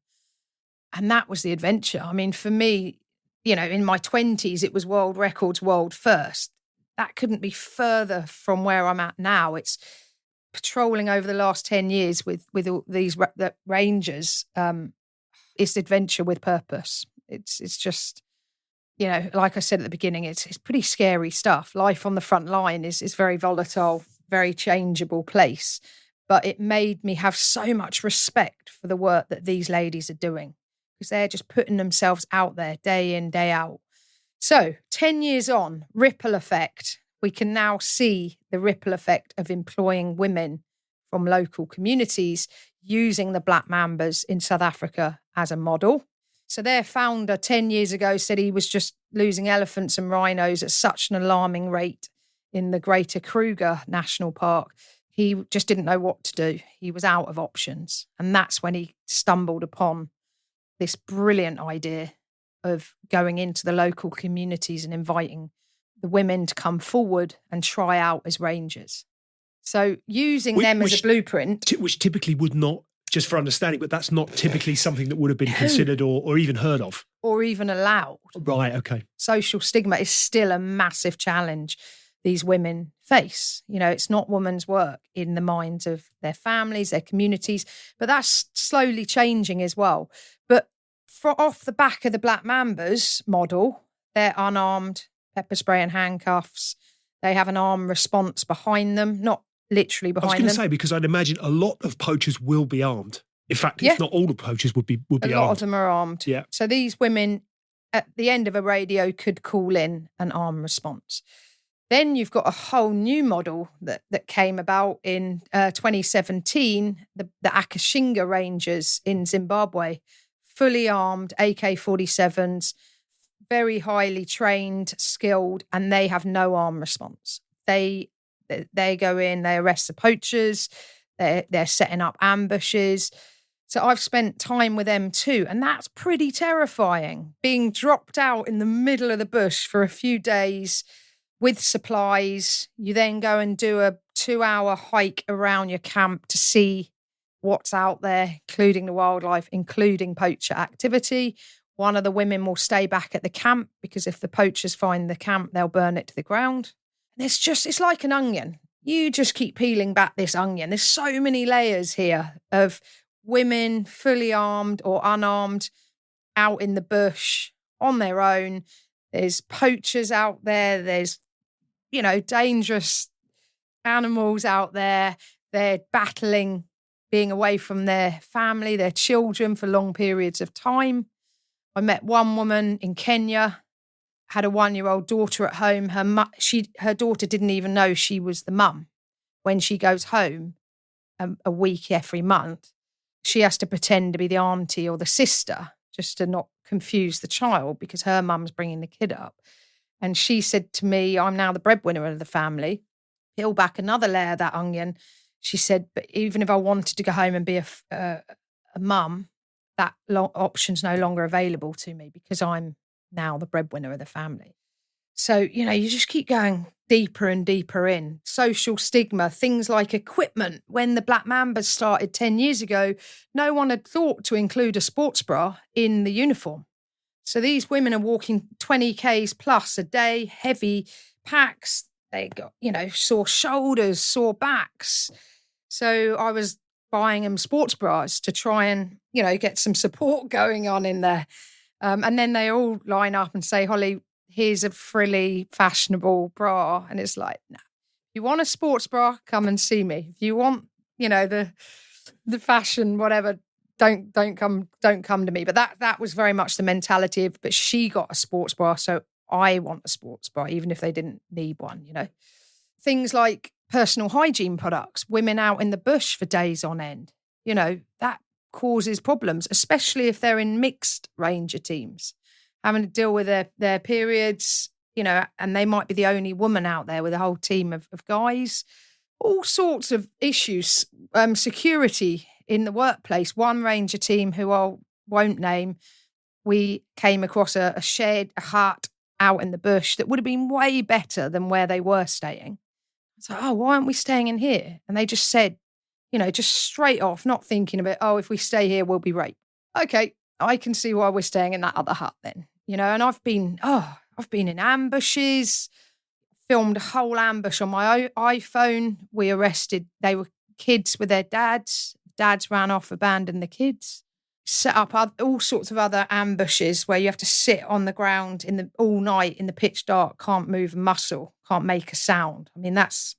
And that was the adventure. I mean, for me, in my 20s, it was world records, world first. That couldn't be further from where I'm at now. It's patrolling over the last 10 years with all these rangers. It's adventure with purpose. It's just, like I said at the beginning, it's pretty scary stuff. Life on the front line is very volatile, very changeable place. But it made me have so much respect for the work that these ladies are doing, because they're just putting themselves out there day in, day out. So 10 years on, ripple effect. We can now see the ripple effect of employing women from local communities using the Black Mambas in South Africa as a model. So their founder 10 years ago said he was just losing elephants and rhinos at such an alarming rate in the Greater Kruger National Park. He just didn't know what to do. He was out of options. And that's when he stumbled upon this brilliant idea of going into the local communities and inviting the women to come forward and try out as rangers. So using them as a blueprint. Which typically would not, just for understanding, but that's not typically something that would have been considered or even heard of. Or even allowed. Right, okay. Social stigma is still a massive challenge these women face. It's not women's work in the minds of their families, their communities, but that's slowly changing as well. But off the back of the Black Mambas model, they're unarmed, pepper spray and handcuffs. They have an armed response behind them, not literally behind them. I was going to say, because I'd imagine a lot of poachers will be armed. In fact, if not all the poachers would be armed. A lot of them are armed. Yeah. So these women, at the end of a radio, could call in an armed response. Then you've got a whole new model that came about in 2017, the Akashinga Rangers in Zimbabwe, fully armed AK-47s, very highly trained, skilled, and they have no arm response. They go in, they arrest the poachers, they're setting up ambushes. So I've spent time with them too, and that's pretty terrifying, being dropped out in the middle of the bush for a few days with supplies. You then go and do a 2-hour hike around your camp to see what's out there, including the wildlife, including poacher activity. One of the women will stay back at the camp because if the poachers find the camp, they'll burn it to the ground. And it's like an onion. You just keep peeling back this onion. There's so many layers here of women fully armed or unarmed out in the bush on their own. There's poachers out there. There's, dangerous animals out there. They're battling being away from their family, their children for long periods of time. I met one woman in Kenya, had a 1-year-old daughter at home. Her daughter didn't even know she was the mum. When she goes home a week every month, she has to pretend to be the auntie or the sister just to not confuse the child because her mum's bringing the kid up. And she said to me, I'm now the breadwinner of the family. Peel back another layer of that onion. She said, but even if I wanted to go home and be a mum, that option's no longer available to me because I'm now the breadwinner of the family. So, you just keep going deeper and deeper in. Social stigma, things like equipment. When the Black Mambas started 10 years ago, no one had thought to include a sports bra in the uniform. So these women are walking 20 Ks plus a day, heavy packs. They got, sore shoulders, sore backs. So I was buying them sports bras to try and, get some support going on in there. And then they all line up and say, Holly, here's a frilly, fashionable bra. And it's like, no, if you want a sports bra, come and see me. If you want, the fashion, whatever, don't come to me. But that was very much the mentality of, but she got a sports bra, so I want a sports bra, even if they didn't need one, Things like personal hygiene products, women out in the bush for days on end, that causes problems, especially if they're in mixed ranger teams, having to deal with their periods, and they might be the only woman out there with a whole team of guys. All sorts of issues, security in the workplace. One ranger team, who I won't name, we came across a shared hut out in the bush that would have been way better than where they were staying. So, why aren't we staying in here? And they just said, just straight off, not thinking of it, if we stay here, we'll be raped. Okay, I can see why we're staying in that other hut then, and I've been in ambushes, filmed a whole ambush on my iPhone. They were kids with their dads. Dads ran off, abandoned the kids. Set up all sorts of other ambushes where you have to sit on the ground all night in the pitch dark, can't move a muscle, can't make a sound. I mean, that's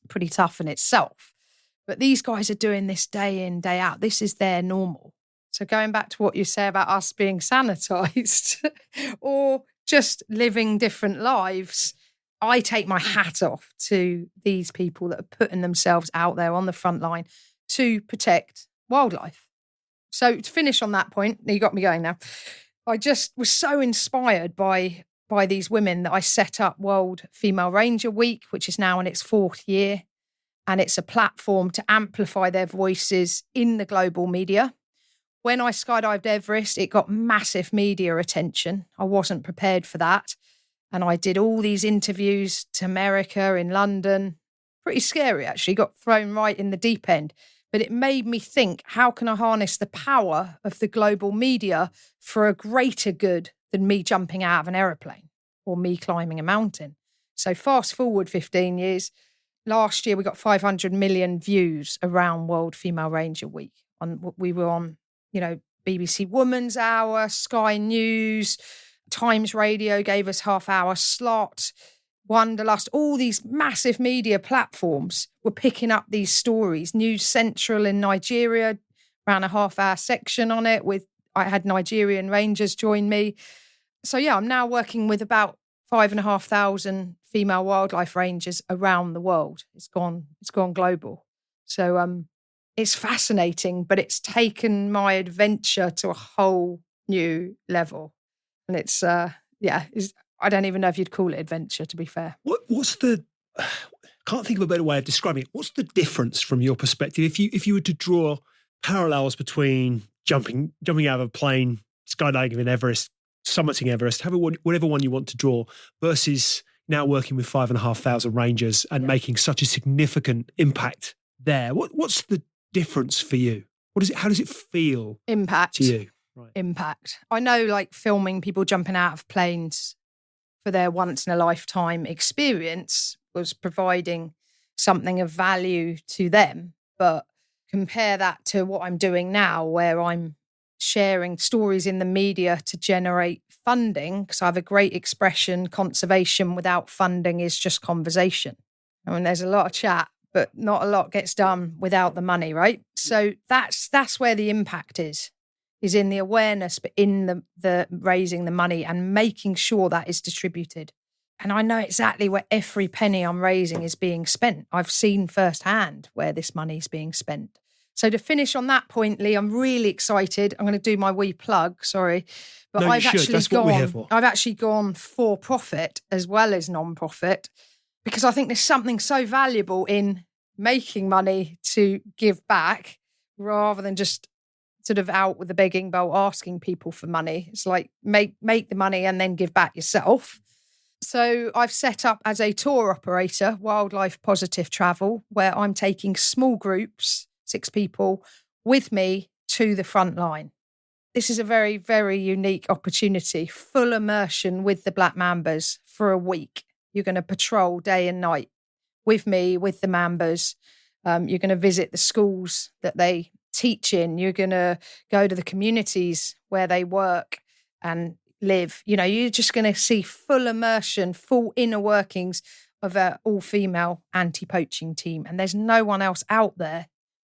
pretty tough in itself. But these guys are doing this day in, day out. This is their normal. So going back to what you say about us being sanitized or just living different lives, I take my hat off to these people that are putting themselves out there on the front line to protect wildlife. So to finish on that point, you got me going now. I just was so inspired by these women that I set up World Female Ranger Week, which is now in its 4th year. And it's a platform to amplify their voices in the global media. When I skydived Everest, it got massive media attention. I wasn't prepared for that. And I did all these interviews to America, in London. Pretty scary, actually. Got thrown right in the deep end. But it made me think, how can I harness the power of the global media for a greater good than me jumping out of an aeroplane or me climbing a mountain? So fast forward 15 years. Last year, we got 500 million views around World Female Ranger Week. We were on, BBC Woman's Hour, Sky News, Times Radio gave us half-hour slot, Wanderlust, all these massive media platforms were picking up these stories. News Central in Nigeria ran a half-hour section on it I had Nigerian rangers join me. So yeah, I'm now working with about 5,500 female wildlife rangers around the world. It's gone global. So it's fascinating, but it's taken my adventure to a whole new level. And it's I don't even know if you'd call it adventure, to be fair. What's the? Can't think of a better way of describing it. What's the difference from your perspective if you were to draw parallels between jumping out of a plane, skydiving in Everest, summiting Everest, whatever one you want to draw, versus now working with 5,500 rangers and making such a significant impact there? What's the difference for you? How does it feel? Impact to you? Right. Impact. I know, like, filming people jumping out of planes for their once-in-a-lifetime experience was providing something of value to them. But compare that to what I'm doing now, where I'm sharing stories in the media to generate funding, because I have a great expression, conservation without funding is just conversation. I mean, there's a lot of chat, but not a lot gets done without the money, right? So that's where the impact is in the awareness, but in the raising the money and making sure that is distributed. And I know exactly where every penny I'm raising is being spent. I've seen firsthand where this money is being spent. So to finish on that point, Lee, I'm really excited. I'm going to do my wee plug, sorry. But no, That's what we're here for. I've actually gone for profit as well as non-profit, because I think there's something so valuable in making money to give back rather than just sort of out with the begging bowl asking people for money. It's like make the money and then give back yourself. So I've set up as a tour operator, Wildlife Positive Travel, where I'm taking small groups, 6 people, with me to the front line. This is a very, very unique opportunity, full immersion with the Black Mambas for a week. You're going to patrol day and night with me, with the Mambas. You're going to visit the schools that they teach in. You're going to go to the communities where they work and live. You know, you're just going to see full immersion, full inner workings of an all-female anti-poaching team. And there's no one else out there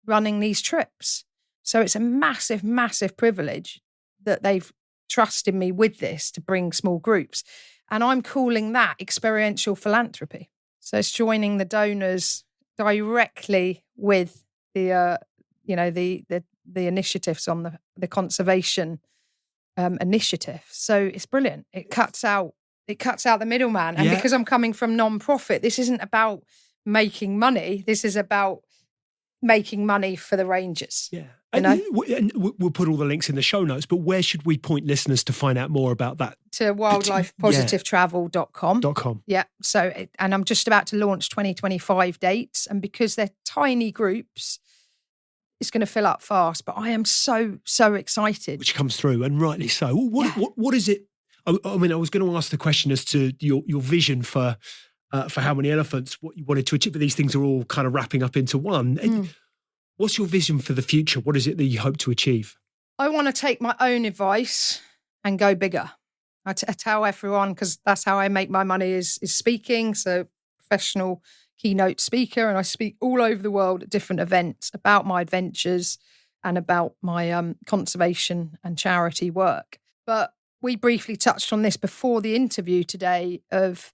running these trips. So it's a massive, massive privilege that they've trusted me with this to bring small groups. And I'm calling that experiential philanthropy. So it's joining the donors directly with the initiatives on the conservation initiative. So it's brilliant. It cuts out the middleman. And because I'm coming from non-profit, this isn't about making money. This is about making money for the rangers. Yeah. And we'll put all the links in the show notes, but where should we point listeners to find out more about that? To wildlifepositivetravel.com. Yeah. So, and I'm just about to launch 2025 dates. And because they're tiny groups, it's going to fill up fast. But I am so excited. Which comes through, and rightly so. What is it? I mean, I was going to ask the question as to your vision for How Many Elephants, what you wanted to achieve, but these things are all kind of wrapping up into one. What's your vision for the future? What is it that you hope to achieve? I want to take my own advice and go bigger. I tell everyone, because that's how I make my money is speaking. So professional keynote speaker, and I speak all over the world at different events about my adventures and about my conservation and charity work. But we briefly touched on this before the interview today of,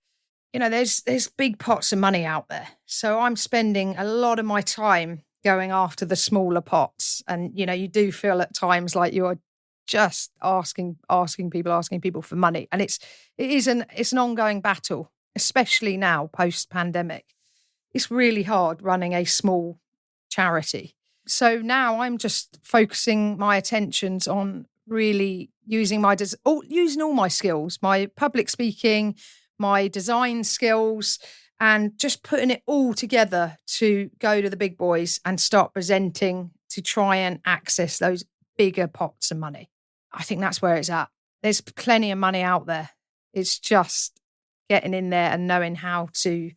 you know, there's big pots of money out there. So I'm spending a lot of my time going after the smaller pots. And, you know, you do feel at times like you're just asking people for money. And it's an ongoing battle, especially now post-pandemic. It's really hard running a small charity. So now I'm just focusing my attentions on really using all my skills, my public speaking, my design skills, and just putting it all together to go to the big boys and start presenting to try and access those bigger pots of money. I think that's where it's at. There's plenty of money out there. It's just getting in there and knowing how to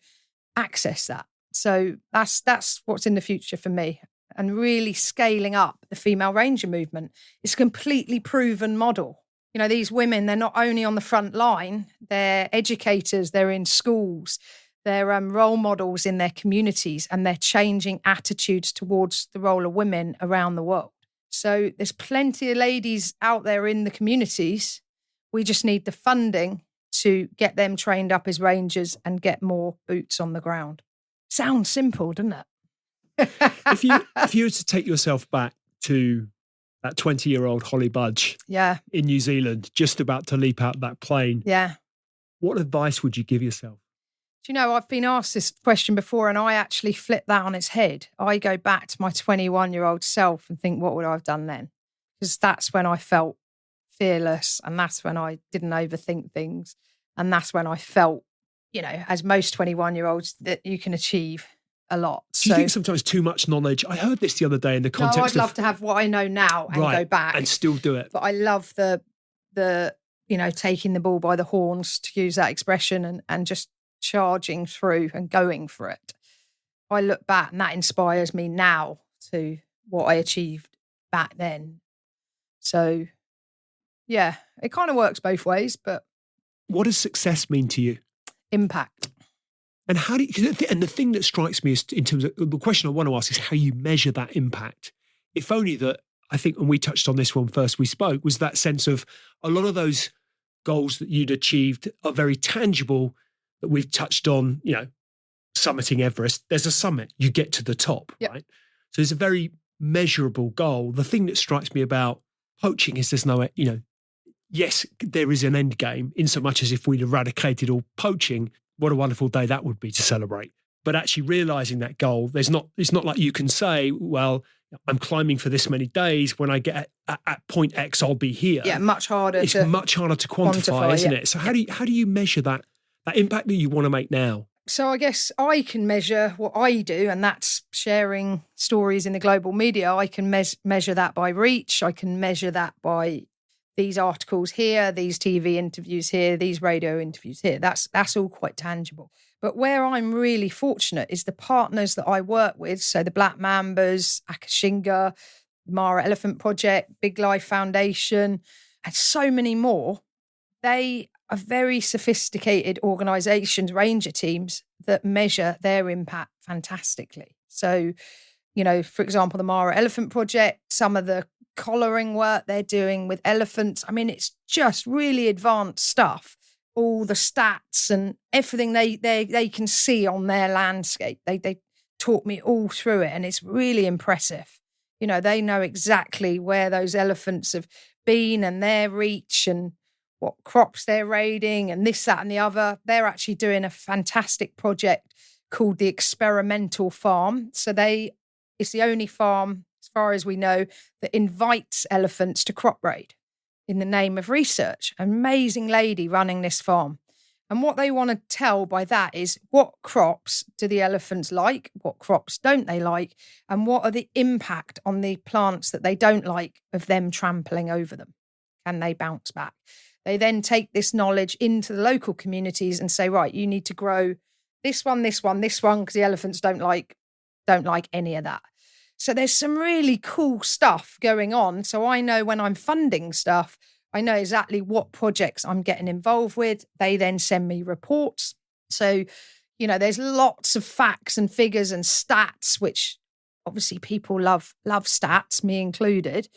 access that. So that's what's in the future for me. And really scaling up the female ranger movement. It's a completely proven model. You know, these women, they're not only on the front line, they're educators, they're in schools, they're role models in their communities, and they're changing attitudes towards the role of women around the world. So there's plenty of ladies out there in the communities. We just need the funding to get them trained up as rangers and get more boots on the ground. Sounds simple, doesn't it? If you were to take yourself back to that 20-year-old Holly Budge in New Zealand, just about to leap out that plane, what advice would you give yourself? Do you know, I've been asked this question before, and I actually flip that on its head. I go back to my 21-year-old self and think, what would I have done then? Because that's when I felt fearless, and that's when I didn't overthink things, and that's when I felt, you know, as most 21-year-olds, that you can achieve a lot. Do you think sometimes too much knowledge? I heard this the other day in the context I'd love to have what I know now and go back. And still do it. But I love the you know, taking the bull by the horns, to use that expression, and just charging through and going for it. I look back and that inspires me now to what I achieved back then. So, yeah, it kind of works both ways, but... What does success mean to you? Impact. And how do you, and the thing that strikes me is, in terms of the question I want to ask, is how you measure that impact. If only that, I think when we touched on this when first we spoke, was that sense of a lot of those goals that you'd achieved are very tangible, that we've touched on, you know, summiting Everest. There's a summit, you get to the top, right? So it's a very measurable goal. The thing that strikes me about poaching is there's no, you know, yes, there is an end game, in so much as if we'd eradicated all poaching, what a wonderful day that would be to celebrate. But actually realizing that goal, it's not like you can say, well, I'm climbing for this many days. When I get at point X, I'll be here. Yeah, much harder. It's much harder to quantify, isn't it? So how do you measure that impact that you want to make now? So I guess I can measure what I do, and that's sharing stories in the global media. I can measure that by reach. I can measure that by these articles here, these TV interviews here, these radio interviews here. That's all quite tangible. But where I'm really fortunate is the partners that I work with. So the Black Mambas, Akashinga, Mara Elephant Project, Big Life Foundation, and so many more. They are very sophisticated organisations, ranger teams that measure their impact fantastically. So, for example, the Mara Elephant Project, some of the collaring work they're doing with elephants. I mean, it's just really advanced stuff. All the stats and everything they can see on their landscape. They taught me all through it, and it's really impressive. They know exactly where those elephants have been and their reach and what crops they're raiding and this, that, and the other. They're actually doing a fantastic project called the Experimental Farm. So it's the only farm, as far as we know, that invites elephants to crop raid in the name of research. Amazing lady running this farm. And what they want to tell by that is what crops do the elephants like, what crops don't they like, and what are the impact on the plants that they don't like of them trampling over them? Can they bounce back? They then take this knowledge into the local communities and say, right, you need to grow this one, because the elephants don't like any of that. So there's some really cool stuff going on. So I know when I'm funding stuff, I know exactly what projects I'm getting involved with. They then send me reports. So, there's lots of facts and figures and stats, which obviously people love stats, me included.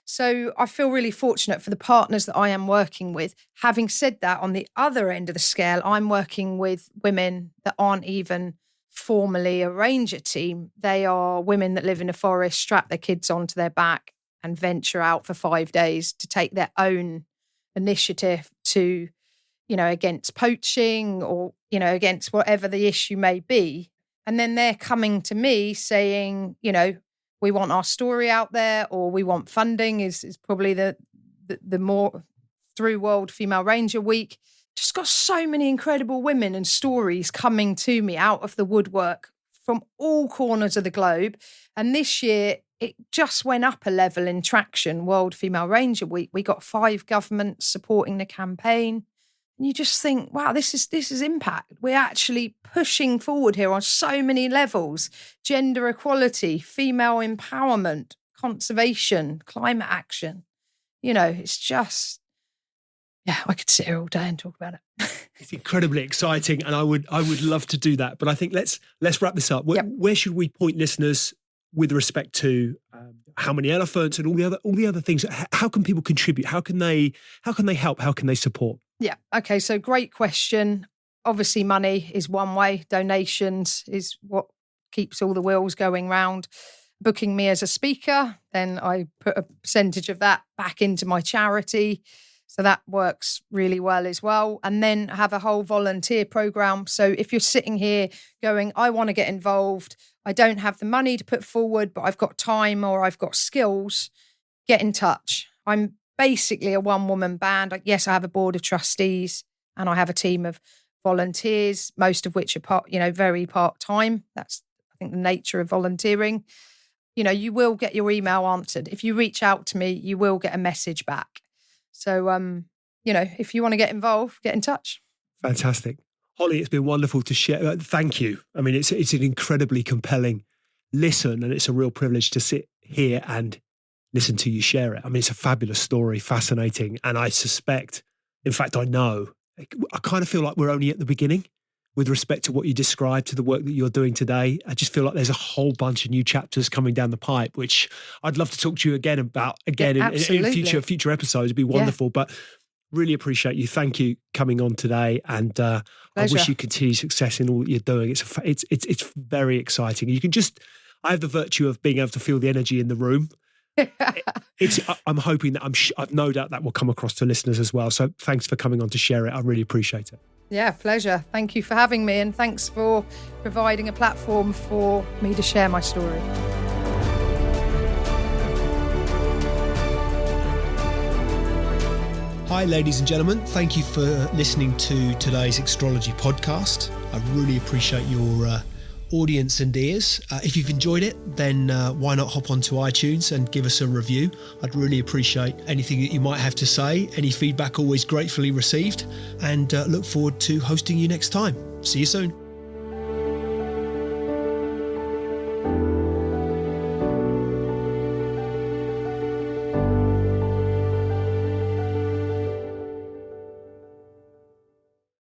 So I feel really fortunate for the partners that I am working with. Having said that, on the other end of the scale, I'm working with women that aren't even formally a ranger team. They are women that live in a forest, strap their kids onto their back and venture out for 5 days to take their own initiative to, against poaching or, against whatever the issue may be. And then they're coming to me saying, we want our story out there, or we want funding is probably the more through World Female Ranger Week. Just got so many incredible women and stories coming to me out of the woodwork from all corners of the globe. And this year, it just went up a level in traction, World Female Ranger Week. We got 5 governments supporting the campaign. And you just think, wow, this is impact. We're actually pushing forward here on so many levels. Gender equality, female empowerment, conservation, climate action. It's just, I could sit here all day and talk about it. It's incredibly exciting, and I would love to do that. But I think let's wrap this up. Where should we point listeners with respect to how many elephants and all the other things? How can people contribute? How can they help? How can they support? Yeah. Okay. So great question. Obviously, money is one way. Donations is what keeps all the wheels going round. Booking me as a speaker, then I put a percentage of that back into my charity. So that works really well as well. And then have a whole volunteer program. So if you're sitting here going, I want to get involved, I don't have the money to put forward, but I've got time or I've got skills, get in touch. I'm basically a one-woman band. Yes, I have a board of trustees and I have a team of volunteers, most of which are very part-time. That's, I think, the nature of volunteering. You will get your email answered. If you reach out to me, you will get a message back. So, if you want to get involved, get in touch. Fantastic. Holly, it's been wonderful to share. Thank you. I mean, it's an incredibly compelling listen, and it's a real privilege to sit here and listen to you share it. I mean, it's a fabulous story, fascinating. And I suspect, in fact, I know, I kind of feel like we're only at the beginning with respect to what you described, to the work that you're doing today. I just feel like there's a whole bunch of new chapters coming down the pipe, which I'd love to talk to you again about in future episodes. It'd be wonderful. But really appreciate you. Thank you coming on today. And I wish you continued success in all that you're doing. It's very exciting. I have the virtue of being able to feel the energy in the room. I'm hoping that I've no doubt that will come across to listeners as well. So thanks for coming on to share it. I really appreciate it. Yeah, pleasure. Thank you for having me, and thanks for providing a platform for me to share my story. Hi, ladies and gentlemen. Thank you for listening to today's Extrology podcast. I really appreciate your audience and ears. If you've enjoyed it, then why not hop onto iTunes and give us a review? I'd really appreciate anything that you might have to say. Any feedback always gratefully received, and look forward to hosting you next time. See you soon.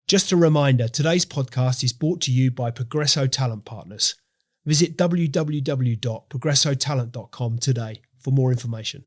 Just a reminder, today's podcast is brought to you by Progresso Talent Partners. Visit www.progressotalent.com today for more information.